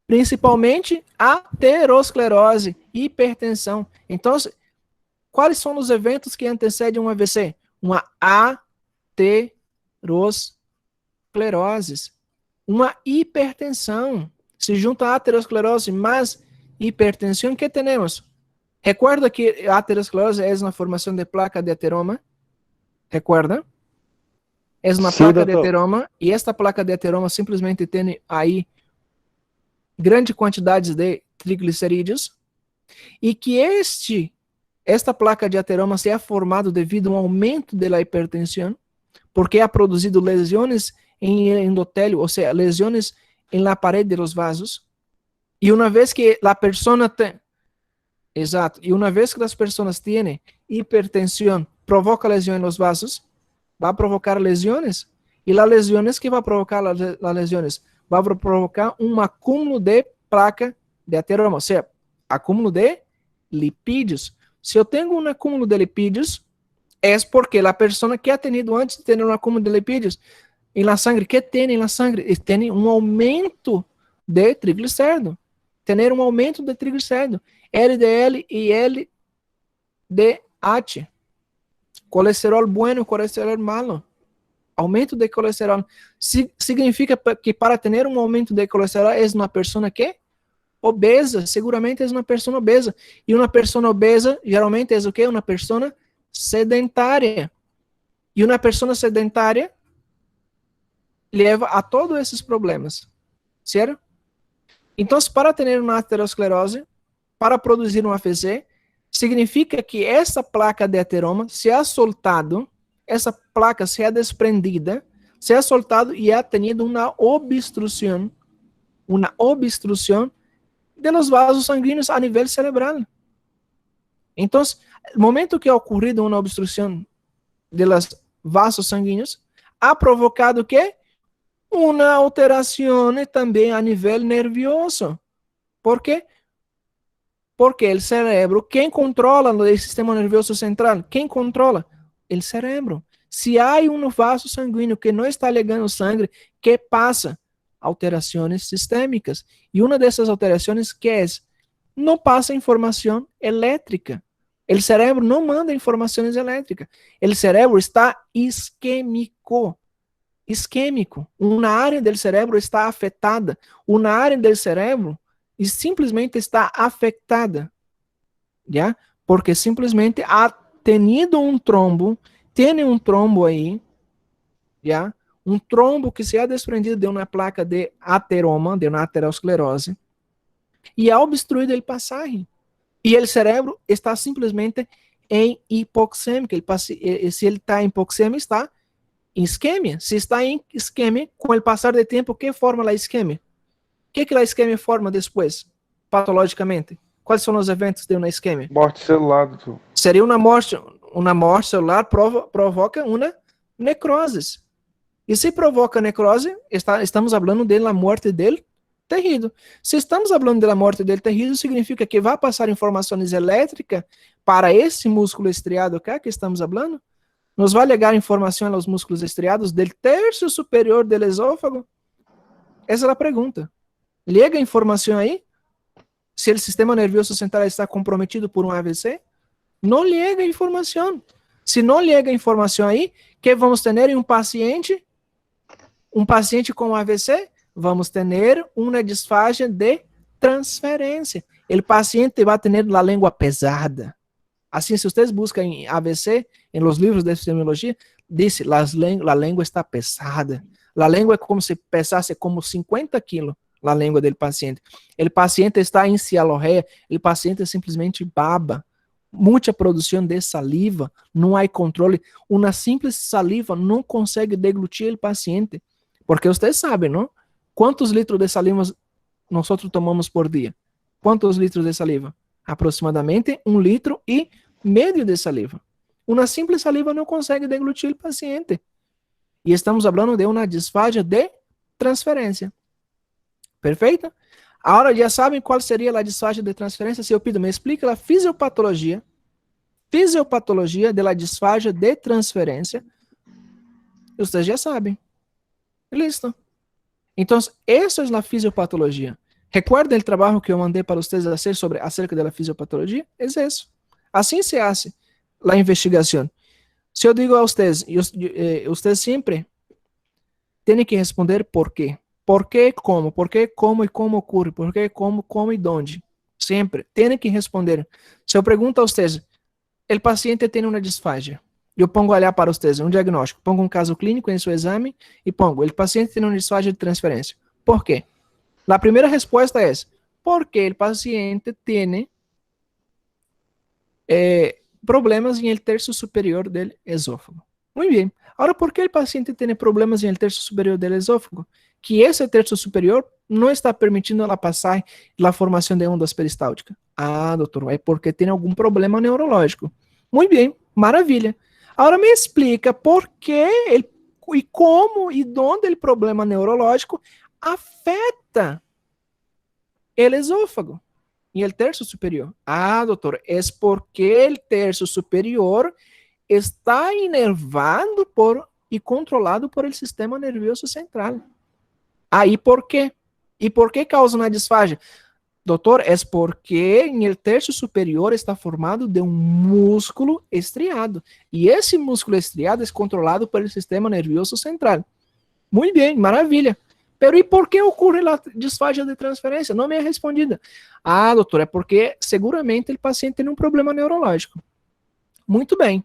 Principalmente aterosclerose, hipertensão. Então, quais são os eventos que antecedem um AVC? Uma aterosclerose. Uma hipertensão. Se junta a aterosclerose mais hipertensão, que temos? Recuerda que a aterosclerose é uma formação de placa de ateroma? Recuerda? É uma placa de ateroma, e esta placa de ateroma simplesmente tem aí grande quantidade de triglicerídeos, e que esta placa de ateroma se é formada devido a um aumento da hipertensão, porque é produzido lesões em endotélio, ou seja, lesões na parede dos vasos, e uma vez que a pessoa tem, exato, e uma vez que as pessoas têm hipertensão, provoca lesão nos vasos, vai provocar lesões, e as lesões que vai provocar as lesões, vai provocar um acúmulo de placa de ateroma, ou seja, acúmulo de lipídios. Se eu tenho um acúmulo de lipídios, é porque a pessoa que ha tenido antes de ter um acúmulo de lipídios em la sangre, que tem na sangre? Tem um aumento de triglicérido. Ter um aumento de triglicérido. LDL e LDH. Colesterol bueno, colesterol malo. Aumento de colesterol. Significa que para ter um aumento de colesterol é uma pessoa que obesa. Seguramente é uma pessoa obesa. E uma pessoa obesa, geralmente é o quê? Uma pessoa sedentária. E uma pessoa sedentária leva a todos esses problemas. Certo? Então, para ter uma aterosclerose, para produzir um AVC, significa que essa placa de ateroma se ha soltado, essa placa se ha desprendida, se ha soltado y ha tenido una obstrucción de los vasos sanguíneos a nivel cerebral. Entonces, el momento que ha ocurrido una obstrucción de los vasos sanguíneos, ha provocado que una alteración también a nivel nervioso. ¿Por qué? Porque el cerebro, ¿quién controla el sistema nervioso central? ¿Quién controla? El cerebro. Si hay un vaso sanguíneo que no está llegando sangre, ¿qué pasa? Alteraciones sistémicas. Y una de esas alteraciones, ¿qué es? No pasa información eléctrica. El cerebro no manda informaciones eléctricas. El cerebro está isquémico. Isquémico. Una área del cerebro está afetada. Una área del cerebro simplesmente está afectada. ¿Ya? Porque simplesmente ha tenido un trombo, tiene un trombo ahí, ¿ya? Un trombo que se ha desprendido de una placa de ateroma, de una aterosclerose, y ha obstruido el pasaje. Y el cerebro está simplesmente em hipoxêmica. Se ele está em hipoxemia, está em isquemia. Se está em isquemia, com o passar do tempo, o que forma a isquemia? O que a isquemia forma depois, patologicamente? Quais são os eventos de uma isquemia? Morte celular, doutor. Seria uma morte celular, provoca uma necrose. E se provoca necrose, estamos falando da morte dele terrível. Se estamos falando da morte dele terrível, significa que vai passar informações elétricas para esse músculo estriado acá que estamos falando? Nos vai ligar informação aos músculos estriados do terço superior do esôfago? Essa é a pergunta. Liga a informação aí? Se o sistema nervioso central está comprometido por um AVC? Não liga a informação. Se não liga a informação aí, que vamos ter em um paciente com AVC? Vamos ter uma disfagia de transferência. O paciente vai ter a língua pesada. Assim, se vocês buscam em AVC, em los livros de epidemiologia, diz a língua está pesada. A língua é como se pesasse como 50 quilos, a língua do paciente. O paciente está em cialorreia, o paciente simplesmente baba. Muita produção de saliva, não há controle. Uma simples saliva não consegue deglutir o paciente. Porque vocês sabem, não? Quantos litros de saliva nós tomamos por dia? Quantos litros de saliva? Aproximadamente 1,5 litro de saliva. Uma simples saliva não consegue deglutir o paciente. E estamos falando de uma disfagia de transferência. Perfeito? Agora já sabem qual seria a disfagia de transferência? Se eu pido, me explica a fisiopatologia da disfagia de transferência. Vocês já sabem. Listo. Então, essa é a fisiopatologia. Recuerda o trabalho que eu mandei para vocês fazer acerca da fisiopatologia? É isso. Assim se faz a investigação. Se eu digo a vocês, vocês sempre têm que responder por quê. Por quê, como e como ocorre. Por quê, como e onde. Sempre. Tem que responder. Se eu pergunto a vocês, o paciente tem uma disfagia. Eu pongo olhar para vocês um diagnóstico. Pongo um caso clínico em seu exame e pongo, o paciente tem uma disfagia de transferência. Por quê? A primeira resposta é, porque o paciente tem problemas em el terço superior do esôfago. Muito bem. Agora, por que o paciente tem problemas em el terço superior do esôfago? Que esse terço superior não está permitindo a passagem e a formação de ondas peristálticas. Ah, doutor, é porque tem algum problema neurológico. Muito bem, maravilha. Agora me explica por que e como e onde o problema neurológico afeta o esôfago e o terço superior. Ah, doutor, é porque o terço superior está inervado e controlado por el sistema nervioso central. Aí por quê? E por que causa uma disfagia? Doutor, é porque em el terço superior está formado de um músculo estriado. E esse músculo estriado é controlado pelo sistema nervioso central. Muito bem, maravilha. Pero e por que ocorre a disfagia de transferência? Não me é respondida. Ah, doutor, é porque seguramente o paciente tem um problema neurológico. Muito bem.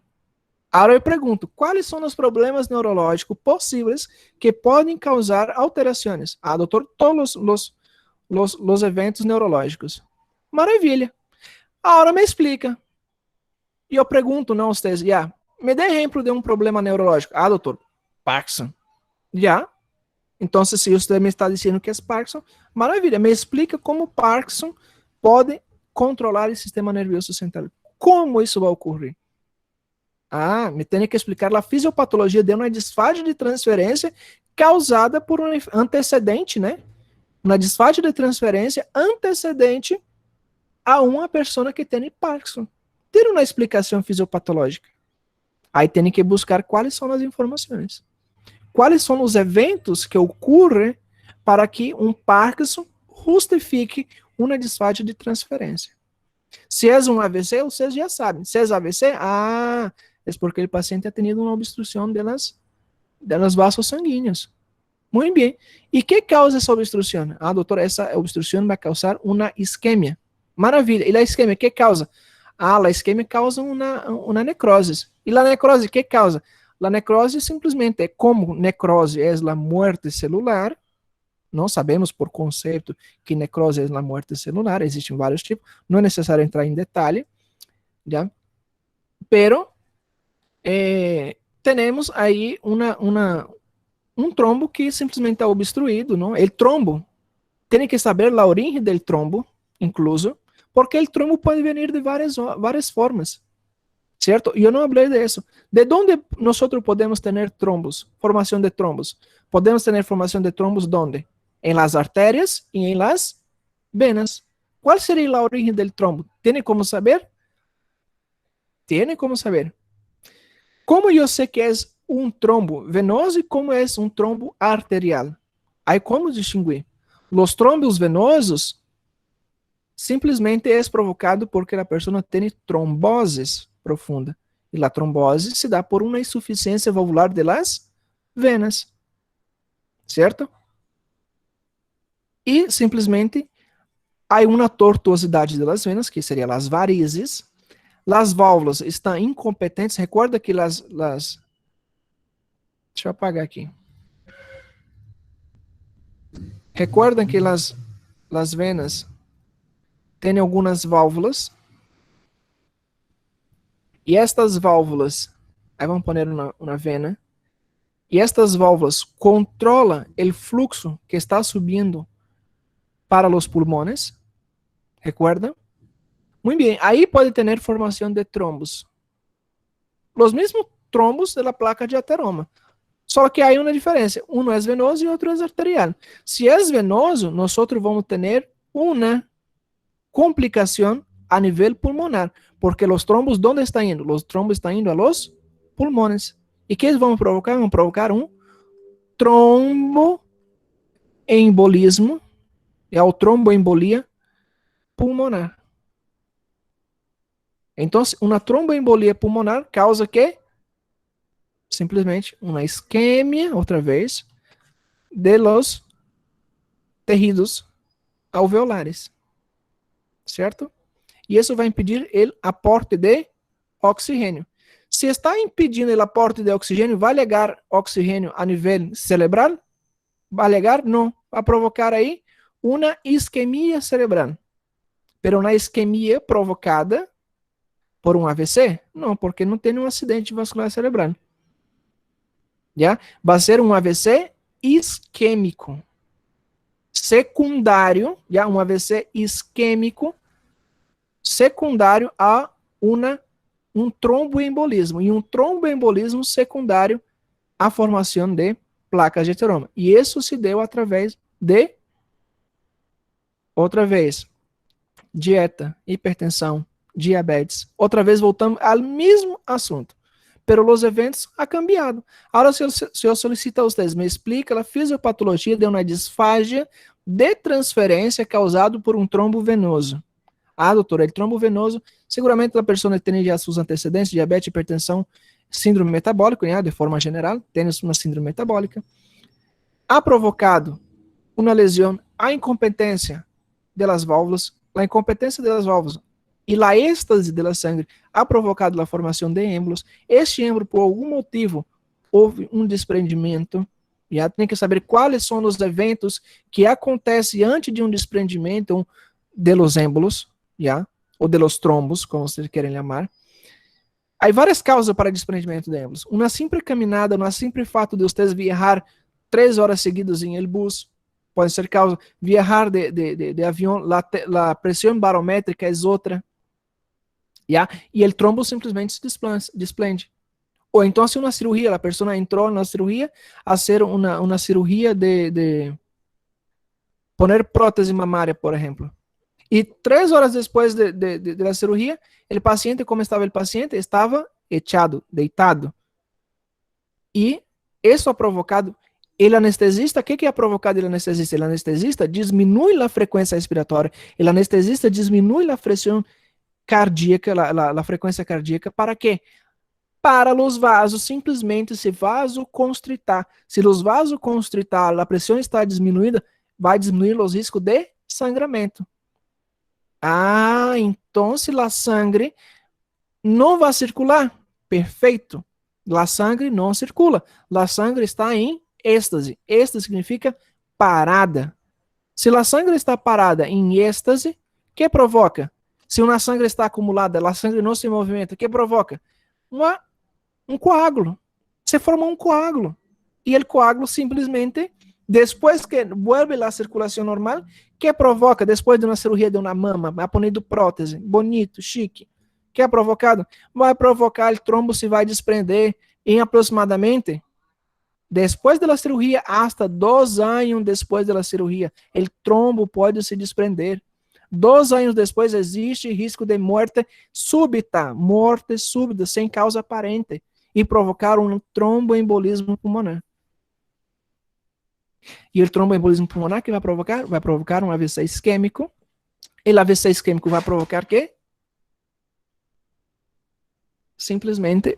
Agora eu pergunto, quais são os problemas neurológicos possíveis que podem causar alterações? Ah, doutor, todos os eventos neurológicos. Maravilha. Ahora me explica. E eu pergunto, não, vocês, já, me dê exemplo de um problema neurológico. Ah, doutor, Parkinson. Já. Então, se você me está dizendo que é Parkinson, maravilha, me explica como Parkinson pode controlar o sistema nervioso central. Como isso vai ocorrer? Ah, me tem que explicar a fisiopatologia de uma desfase de transferência causada por um antecedente, né? Uma desfase de transferência antecedente a uma pessoa que tem Parkinson. Ter uma explicação fisiopatológica. Aí tem que buscar quais são as informações. Quais são os eventos que ocorrem para que um Parkinson justifique uma desfase de transferência. Se é um AVC, vocês já sabem. Se é AVC, é porque o paciente ha tenido uma obstrução das vasos sanguíneos. Muito bem. E que causa essa obstrução? Ah, doutor, essa obstrução vai causar uma isquemia. Maravilha. E a isquemia, que causa? Ah, a isquemia causa uma necrose. E a necrose, que causa? A necrose simplesmente é como necrose é a morte celular. Não sabemos por conceito que necrose é a morte celular. Existem vários tipos. Não é necessário entrar em detalhe. Já? Pero temos aí um trombo que simplesmente está obstruído, não? O trombo, tem que saber a origem do trombo, incluso, porque o trombo pode vir de várias formas, certo? E eu não falei disso. De onde nós podemos ter trombos? Formação de trombos. Podemos ter formação de trombos onde? Em las artérias e em las venas. Qual seria a origem do trombo? Tem como saber? Tem como saber. Como eu sei que é um trombo venoso e como é um trombo arterial? Aí como distinguir? Os trombos venosos simplesmente é provocado porque a pessoa tem trombose profunda. E a trombose se dá por uma insuficiência valvular de las venas. Certo? E simplesmente há uma tortuosidade das venas, que seria as varizes. As válvulas estão incompetentes. Recorda que deixa eu apagar aqui. Recordam que as venas têm algumas válvulas. E estas válvulas, aí vamos pôr uma vena. E estas válvulas controlam o fluxo que está subindo para os pulmões. Recuerda? Muito bem. Aí pode ter formação de trombos. Os mesmos trombos da placa de ateroma. Só que há uma diferença. Um é venoso e outro é arterial. Se é venoso, nós vamos ter uma complicação a nível pulmonar. Porque os trombos, ¿dónde estão indo? Os trombos estão indo a los pulmões. E que eles vão provocar? Vão provocar um tromboembolismo. É a tromboembolia pulmonar. Então, uma tromboembolia pulmonar causa que? Simplesmente uma isquemia, outra vez, de los tecidos alveolares. Certo? E isso vai impedir o aporte de oxigênio. Se está impedindo o aporte de oxigênio, vai legar oxigênio a nível cerebral? Vai legar? Não. Vai provocar aí uma isquemia cerebral. Pero uma isquemia provocada por um AVC? Não, porque não tem um acidente vascular cerebral. Já? Vai ser um AVC isquêmico. Secundário, já? Um AVC isquêmico secundário a um tromboembolismo. E um tromboembolismo secundário à formação de placas de ateroma. E isso se deu através de, outra vez, dieta, hipertensão, diabetes. Outra vez voltamos ao mesmo assunto. Pero os eventos ha cambiado. Agora, se eu solicito a vocês, me explica a fisiopatologia de uma disfagia de transferência causado por um trombo venoso. Ah, doutor, o trombo venoso, seguramente a pessoa tem já seus antecedentes, diabetes, hipertensão, síndrome metabólica, né, de forma geral, tem uma síndrome metabólica. Ha provocado uma lesão, a incompetência das válvulas, a incompetência das válvulas e a êxtase da sangue ha provocado a formação de êmbolos. Este êmbolo, por algum motivo, houve um desprendimento. Já tem que saber quais são os eventos que acontecem antes de um desprendimento de los êmbolos. Já? ou de los trombos, como vocês querem chamar. Há várias causas para desprendimento de émbolos. Uma simples caminhada, um simples fato de vocês viajar 3 horas seguidas em el bus, pode ser causa. Viajar de avião, a pressão barométrica é outra. ¿Ya? E o trombo simplesmente se desprende. Ou então, se uma cirurgia, a pessoa entrou na cirurgia a fazer uma cirurgia de poner prótese mamária, por exemplo. E 3 horas depois da cirurgia, o paciente, como estava o paciente? Estava echado, deitado. E isso ha provocado, o anestesista, o que ha provocado o anestesista? O anestesista diminui a frequência respiratória, o anestesista diminui a pressão cardíaca, a frequência cardíaca, para quê? Para os vasos simplesmente se vasoconstritar. Se os vasos constritar, a pressão está diminuída, vai diminuir os riscos de sangramento. Ah, então a sangre não vai circular. Perfeito. A sangre não circula. A sangre está em êxtase. Êxtase significa parada. Se a sangre está parada em êxtase, o que provoca? Se uma sangre está acumulada, a sangre não se movimenta, o que provoca? Um coágulo. Se forma um coágulo. E o coágulo simplesmente, depois que vuelve a circulação normal, que provoca, depois de uma cirurgia de uma mama, a ponido prótese, bonito, chique, que é provocado? Vai provocar, o trombo se vai desprender em aproximadamente, depois da cirurgia, hasta 2 anos depois da cirurgia, o trombo pode se desprender. 2 anos depois, existe risco de morte súbita, sem causa aparente, e provocar um tromboembolismo pulmonar. E o tromboembolismo pulmonar que vai provocar? Vai provocar um AVC isquêmico. E o AVC isquêmico vai provocar o quê? Simplesmente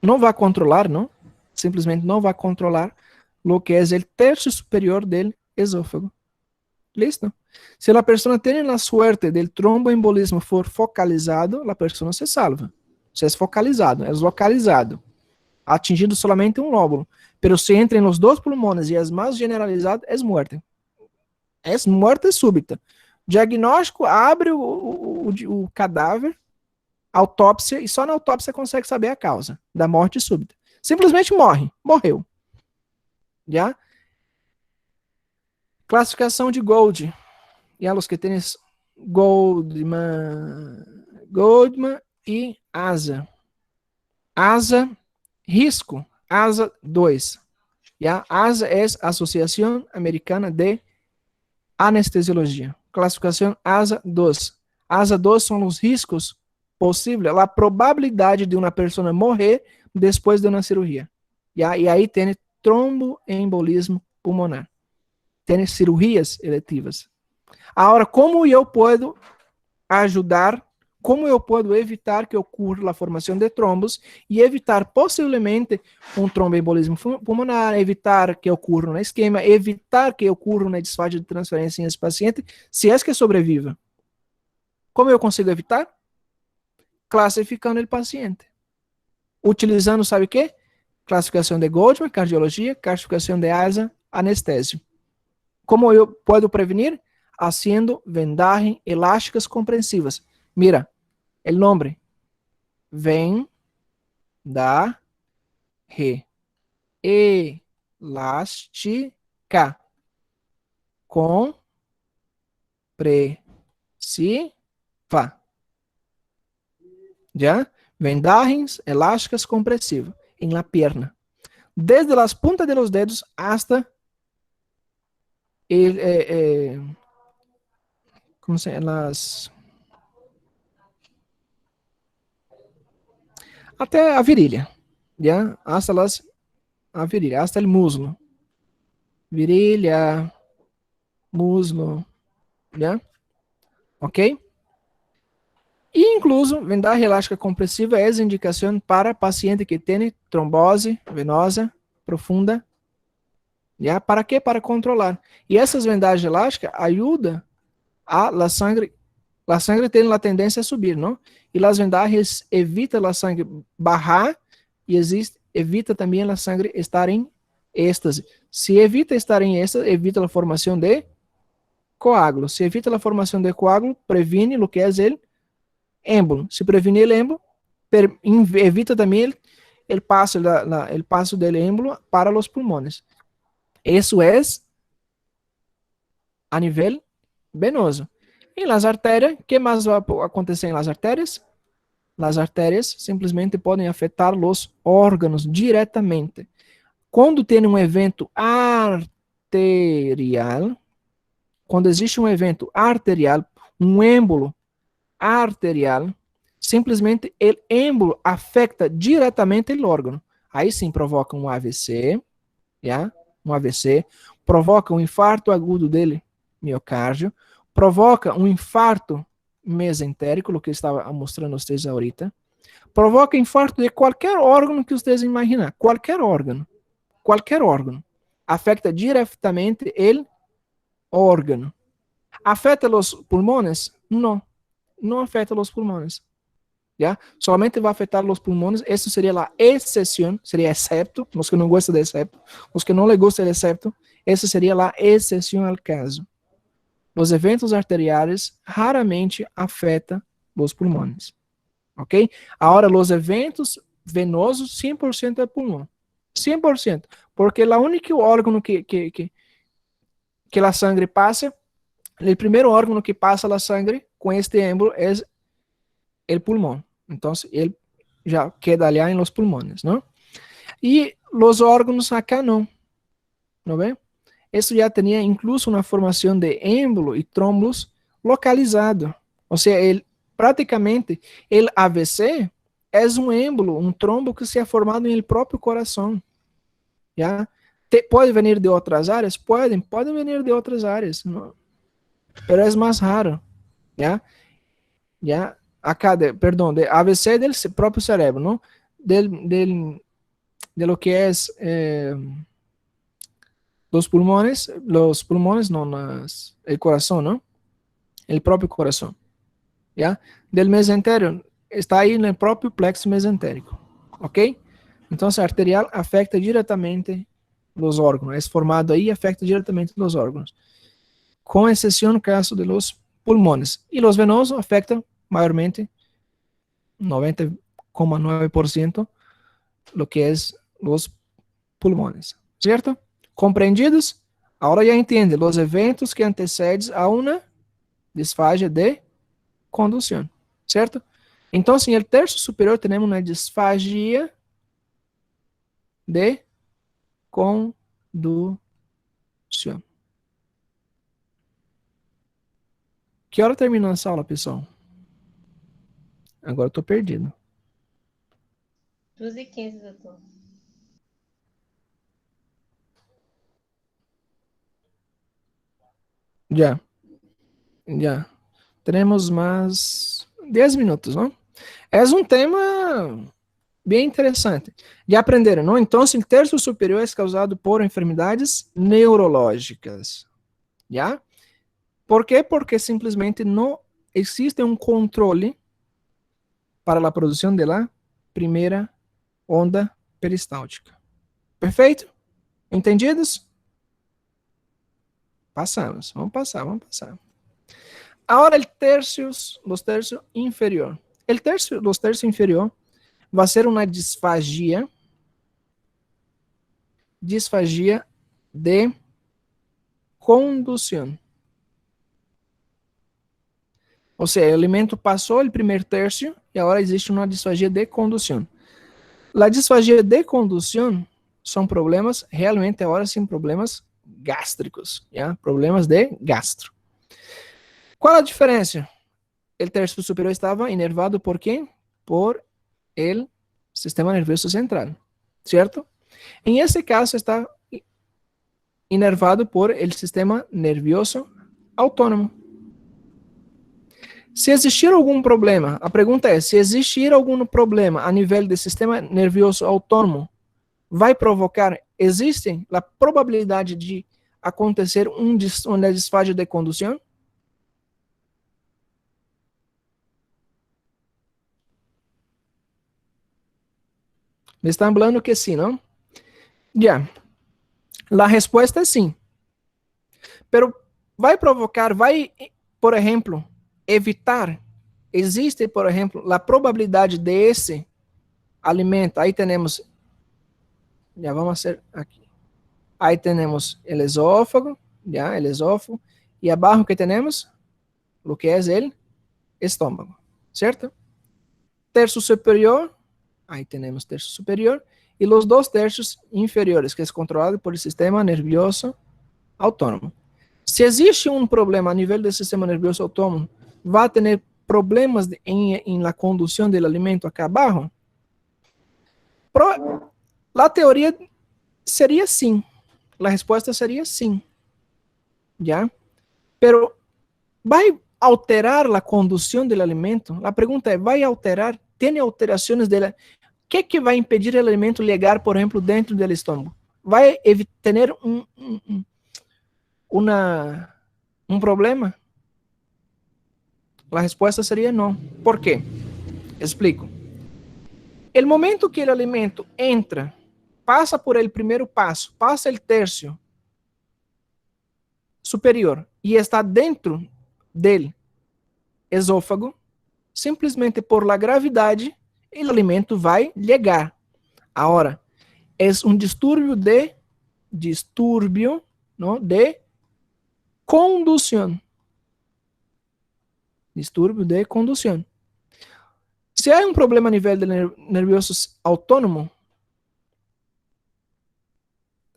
não vai controlar, não? Simplesmente não vai controlar o que é o terço superior do esôfago. Listo? Se a pessoa tem a suerte del tromboembolismo for focalizado, a pessoa se salva. Se é focalizado, é localizado, atingindo somente um lóbulo. Pero se entra nos 2 pulmões e é mais generalizado, é morte. É morte súbita. Diagnóstico, abre o cadáver, autópsia, e só na autópsia consegue saber a causa da morte súbita. Simplesmente morreu. Já? Classificação de Gold. E a los que têm Goldman e ASA. ASA, risco. ASA 2. ¿Ya? ASA é a Associação Americana de Anestesiologia. Classificação ASA 2. ASA 2 são os riscos possíveis, a probabilidade de uma pessoa morrer depois de uma cirurgia. ¿Ya? E aí tem tromboembolismo pulmonar. Tem cirurgias eletivas. Agora, como eu posso ajudar? Como eu posso evitar que ocorra a formação de trombos e evitar possivelmente um tromboembolismo pulmonar, evitar que ocorra um esquema, evitar que ocorra uma desfase de transferência nesse paciente, se é que sobreviva? Como eu consigo evitar? Classificando o paciente. Utilizando, sabe o quê? Classificação de Goldman, cardiologia, classificação de ASA, anestésio. Como eu posso prevenir? Haciendo vendagem elásticas compreensivas. Mira, el nombre. Vendaje. Elástica. Compressiva. ¿Ya? Vendagens elásticas compressivas en la pierna. Desde las puntas de los dedos hasta ¿cómo se llama? Até a virilha, já? Hasta a virilha, hasta o muslo. Virilha, muslo, já? Ok? E incluso, vendagem elástica compressiva é indicação para paciente que tem trombose venosa profunda. Já? Para quê? Para controlar. E essas vendagens elásticas ajudam a sangue. A sangue tem a tendência a subir, não? E as vendagens evitam a sangue barrar e evita também a sangue estar em êxtase. Se evita estar em êxtase, evita a formação de coágulo. Se evita a formação de coágulo, previne o que é o émbolo. Se previne o émbolo, evita também el paso, el paso del émbolo para los pulmones. Eso es a nivel venoso. E nas artérias, o que mais vai acontecer nas artérias? As artérias simplesmente podem afetar os órgãos diretamente. Quando tem um evento arterial, quando existe um evento arterial, um êmbolo arterial, simplesmente o êmbolo afeta diretamente o órgão. Aí sim provoca um AVC, yeah? Um AVC, provoca um infarto agudo dele, miocárdio, provoca um infarto mesentérico, o que eu estava mostrando a vocês ahorita, provoca infarto de qualquer órgão que vocês imaginar, qualquer órgão, afeta diretamente o órgão. Afeta os pulmões? Não, não afeta os pulmões. ¿Ya? Solamente vai afetar os pulmões. Isso seria a exceção, seria excepto, os que não gostam de excepto, os que não le gusta de excepto, essa seria a exceção ao caso. Os eventos arteriais raramente afetam os pulmões. Ok? Agora, os eventos venosos, 100% é pulmão. 100%. Porque o único órgão que a sangre passa, o primeiro órgão que passa a sangre com este êmbolo é o pulmão. Então, ele já queda ali em los pulmões, não? E os órgãos acá não. Não vê? Isso já tinha incluso uma formação de êmbolo e trombolos localizado. Ou seja, praticamente, o AVC é um êmbolo, um trombo que se é formado em el próprio coração. Já? Pode vir de outras áreas? Podem vir de outras áreas, não? Pero é mais raro. Já? Já? Perdão, de AVC del próprio cérebro, não? De lo que é los pulmones no, el corazón, ¿no? El propio corazón, ¿ya? Del mesentérico, está aí no próprio plexo mesentérico, ok? Então, a arterial afeta diretamente os órgãos, é formado aí e afeta diretamente os órgãos, com exceção no caso de los pulmones. E los venosos afetam maiormente, 90,9%, lo que é os pulmones, certo? Compreendidos? Agora já entende os eventos que antecedem a uma disfagia de condução, certo? Então, em el terço superior, temos uma disfagia de condução. Que hora terminou essa aula, pessoal? Agora eu estou perdido. 2h15, doutor. Já. Teremos mais 10 minutos, não? É um tema bem interessante. Já aprenderam, não? Então, o terço superior é causado por enfermidades neurológicas. Já? Por quê? Porque simplesmente não existe um controle para a produção da primeira onda peristáltica. Perfeito? Entendidos? Passamos. Vamos passar. Agora, os terços inferior. Os terços inferior vai ser uma disfagia de condução. Ou seja, o elemento passou o primeiro terço e agora existe uma disfagia de condução. A disfagia de condução são problemas, realmente agora sim, problemas gástricos, já? Problemas de gastro. Qual a diferença? O terço superior estava inervado por quem? Por el sistema nervioso central, certo? Em esse caso está inervado por el sistema nervioso autônomo. Se existir algum problema, a pergunta é, se existir algum problema a nível do sistema nervioso autônomo, vai provocar, existe a probabilidade de acontecer uma disfagia de condução? Me estão falando que sim, não? Já. A resposta é sim. Pero vai provocar, vai, por exemplo, evitar. Existe, por exemplo, a probabilidade desse alimento. Aí temos, já vamos fazer aqui. Aí temos o esófago, já, o esófago. E abaixo que temos, o que é o estômago, certo? Terço superior, aí temos terço superior. E os 2 terços inferiores, que é controlado por el sistema nervioso autônomo. Se existe um problema a nível do sistema nervioso autônomo, vai ter problemas em la condução do alimento acá abaixo? A teoria seria sim. A resposta seria sim. Já? Pero vai alterar a condução do alimento? A pergunta é, vai alterar? Tem alterações dela? O que vai impedir o alimento chegar, por exemplo, dentro do estômago? Vai ter um problema? A resposta seria não. Por quê? Explico. O momento que o alimento entra, passa por el primeiro passo, passa o terço superior e está dentro del esôfago, simplesmente por la gravidade, o alimento vai chegar. Agora, é um distúrbio, não, de condução. Distúrbio de condução. Se há um problema a nível nervioso autônomo,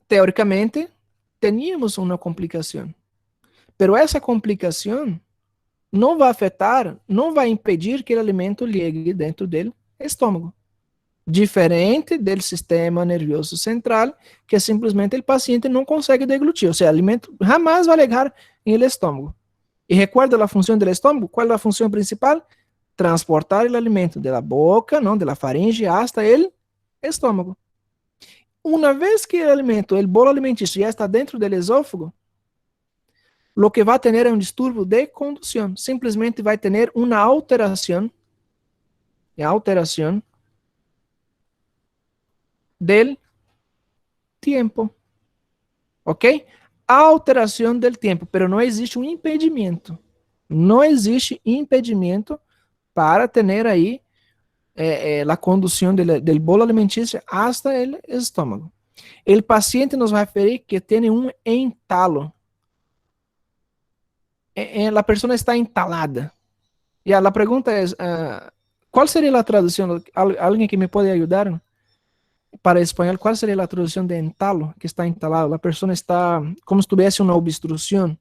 teoricamente, teríamos uma complicação. Pero essa complicação não vai afetar, não vai impedir que o alimento chegue dentro do estômago. Diferente do sistema nervioso central, que simplesmente o paciente não consegue deglutir. Ou seja, o alimento jamais vai chegar no estômago. E recuerda a função do estômago? Qual é a função principal? Transportar o alimento da boca, não, da faringe, hasta o estômago. Uma vez que o alimento, o bolo alimentício já está dentro do esôfago, o que vai ter é um distúrbio de condução. Simplesmente vai ter uma alteração del tempo. Ok? Alteração del tempo, pero não existe um impedimento. Não existe impedimento para ter aí a condução do bolo alimentício hasta o estômago. O paciente nos vai referir que tem um entalo. A pessoa está entalada. E a pergunta é, qual seria a tradução? Alguém que me pode ajudar? Para espanhol, qual seria a tradução de entalo, que está entalado? A pessoa está como se tivesse uma obstrução,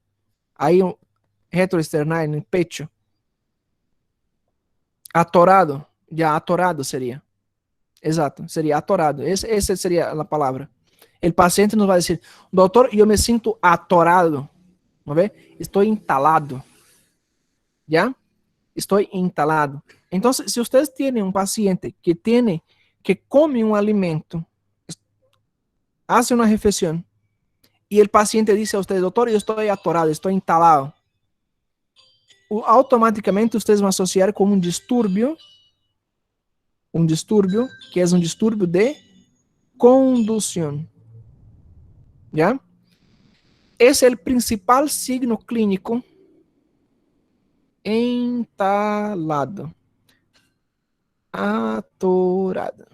aí um retroesternal no pecho. Atorado, já atorado seria. Exato, seria atorado. Essa seria a palavra. O paciente nos vai dizer, doutor, eu me sinto atorado. Não vê? Estou entalado. Já? Estou entalado. Então, se vocês têm um paciente que come um alimento, hace uma refeição, e o paciente diz a vocês, doutor, eu estou atorado, estou entalado, automaticamente vocês vão associar com um distúrbio, que é um distúrbio de condução. Já? Esse é o principal signo clínico entalado. Atorado.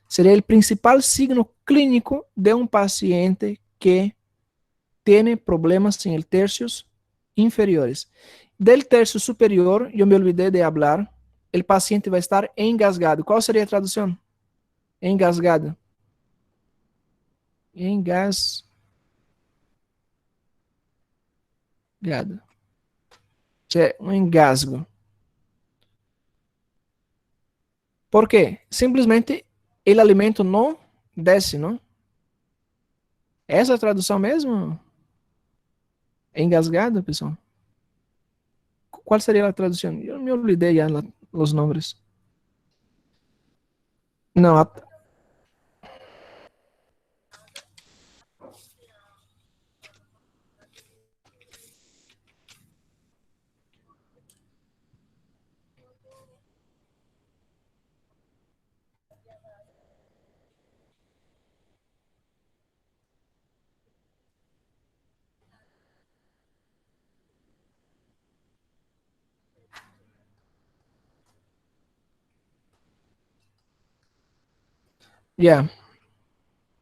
Seria o principal signo clínico de um paciente que tem problemas em terços inferiores. Del terço superior, eu me olvidei de falar, o paciente vai estar engasgado. Qual seria a tradução? Engasgado. Engasgado. É um engasgo. Por quê? Simplesmente o alimento não desce, não? Essa é a tradução mesmo? Engasgado, pessoal? Qual seria a tradução? Eu me olvidei já os nomes. Não, Ya.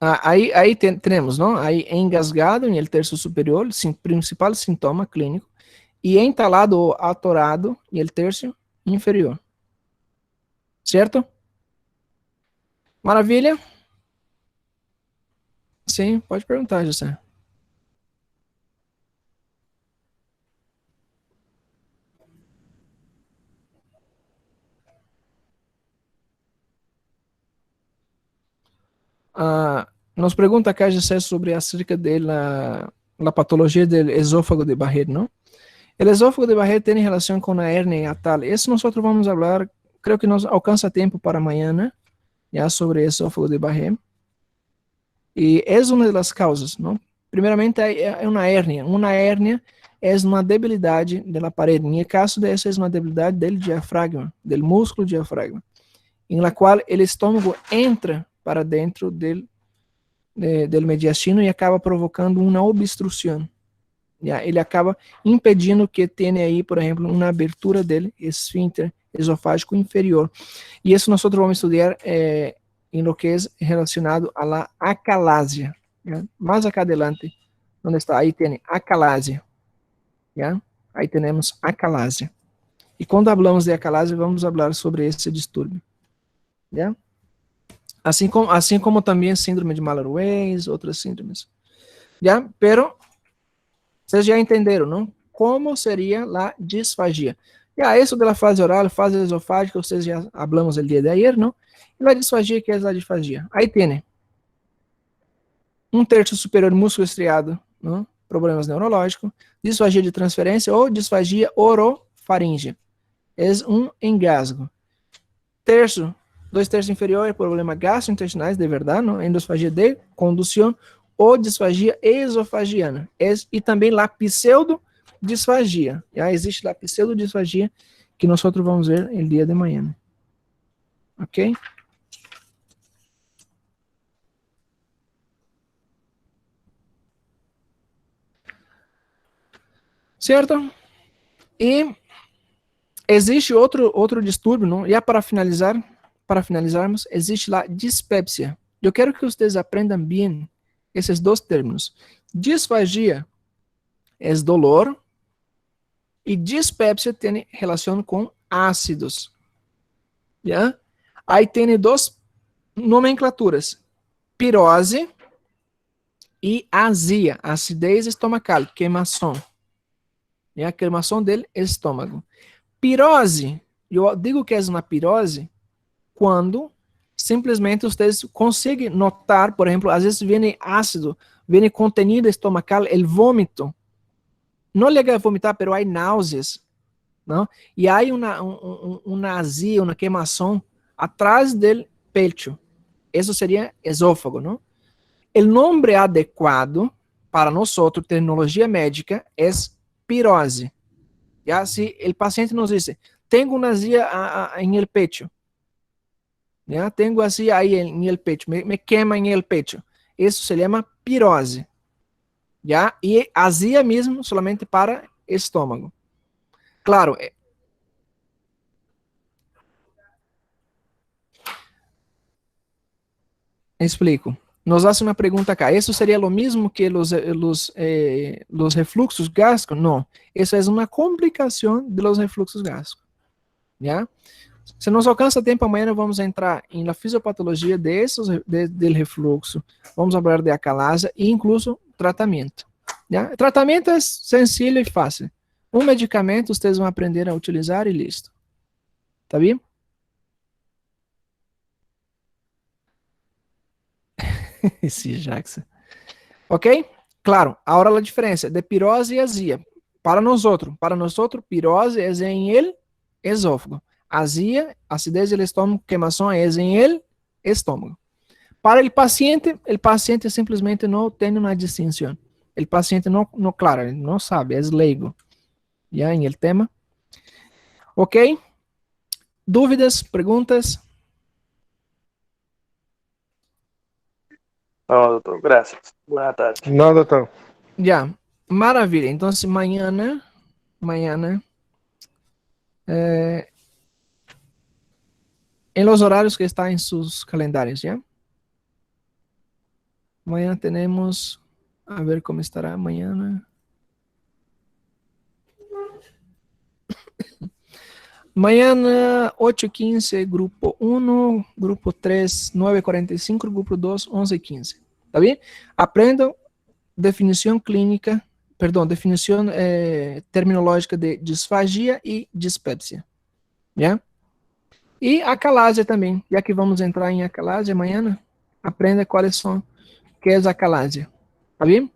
Ahí tenemos, ¿no? Ahí engasgado en el tercio superior, principal sintoma clínico, y entalado o atorado en el tercio inferior. ¿Cierto? Maravilha? Sim, pode perguntar, José. Nos pergunta acá, José, sobre acerca de la patología del esófago de Barrett, ¿no? El esófago de Barrett tiene relación con la hernia hiatal. Eso nosotros vamos a hablar, creo que nos alcanza tiempo para mañana, ya sobre esófago de Barrett. Y es una de las causas, ¿no? Primeramente, hay una hernia. Una hernia es una debilidad de la pared. En el caso de esa es una debilidad del diafragma, del músculo diafragma, en la cual el estómago entra para dentro del mediastino y acaba provocando una obstrucción. ¿Ya? Ele acaba impedindo que tenha aí, por exemplo, uma abertura del esfíncter esofágico inferior. E isso nós vamos estudar em lo que é relacionado a la acalásia. ¿Ya? Mais acá adelante, onde está? Aí tem acalásia. ¿Ya? Aí temos acalásia. E quando falamos de acalásia, vamos falar sobre esse distúrbio. ¿Ya? Assim como também síndrome de Mallory-Weiss, outras síndromes. ¿Ya? Pero vocês já entenderam, não? Como seria a disfagia? Já isso da fase oral, fase esofágica, vocês já hablamos el dia de ayer, não? E a disfagia, que é a disfagia? Aí tem um terço superior músculo estriado, não? Problemas neurológicos, disfagia de transferência ou disfagia orofaríngea. É um engasgo. Terço, 2/3 inferior, problema gastrointestinais, de verdade, não? Endosfagia de condução ou disfagia esofagiana. E também a pseudodisfagia. Já existe a pseudodisfagia que nós vamos ver no dia de manhã. Ok? Certo? E existe outro distúrbio, não? E para finalizarmos, existe a dispepsia. Eu quero que vocês aprendam bem esses dois termos. Disfagia é dolor e dispepsia tem relação com ácidos. ¿Ya? Aí tem duas nomenclaturas: pirose e azia, acidez estomacal, queimação. ¿Ya? Queimação do estômago. Pirose, eu digo que é uma pirose quando simplesmente vocês conseguem notar, por exemplo, às vezes vem ácido, vem contenido estomacal, o vômito. Não chega a vomitar, mas há náuseas, não? E há uma azia, uma queimação atrás do pecho. Isso seria esófago, não? O nome adequado para nós, terminologia médica, é pirose. Já se o paciente nos diz, tenho uma azia em el pecho, já tenho azia aí em el pecho, me queima em el pecho. Isso se chama pirose. Já? E azia mesmo somente para estômago. Claro. Explico. Nos hace uma pergunta acá. ¿Eso sería lo mismo que los refluxos gástricos? No. Eso es una complicación de los refluxos gástricos. ¿Ya? Se nos alcança tempo, amanhã vamos entrar em la fisiopatologia del refluxo. Vamos falar de acalásia e incluso tratamento. ¿Ya? Tratamento é sencillo e fácil. Um medicamento vocês vão aprender a utilizar e listo. Tá bem? Esse Jackson. Ok? Claro, agora a diferença de pirose e azia. Para nós, pirose é em el esófago. Azia, acidez do estômago, queimação é em el estômago. Para o paciente simplesmente não tem uma distinção. O paciente não, claro, ele não sabe, é leigo. Já em el tema. Ok? Dúvidas, perguntas? Não, doutor, graças. Boa tarde. Não, doutor. Já, maravilha. Então, amanhã, em los horários que estão em seus calendários, já? Amanhã temos, a ver como estará amanhã, né? Mañana 8:15, grupo 1, grupo 3, 9:45, grupo 2, 11:15. ¿Está bien? Aprendam definição clínica, perdão, definição terminológica de disfagia e dispepsia. ¿Ya? E acalásia também, já que vamos entrar em acalásia amanhã, aprenda quais são, que é a acalásia. ¿Está bien?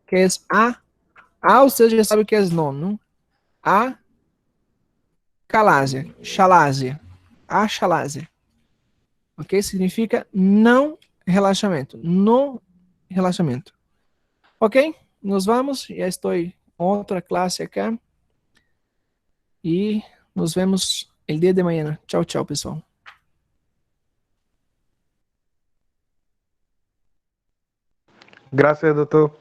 Que é a você já sabe o que é não, não? Calásia, chalásia, achalásia. Ok? Significa não relaxamento, no relaxamento. Ok? Nos vamos, já estou em outra classe aqui. E nos vemos el dia de manhã. Tchau, tchau, pessoal. Graças, doutor.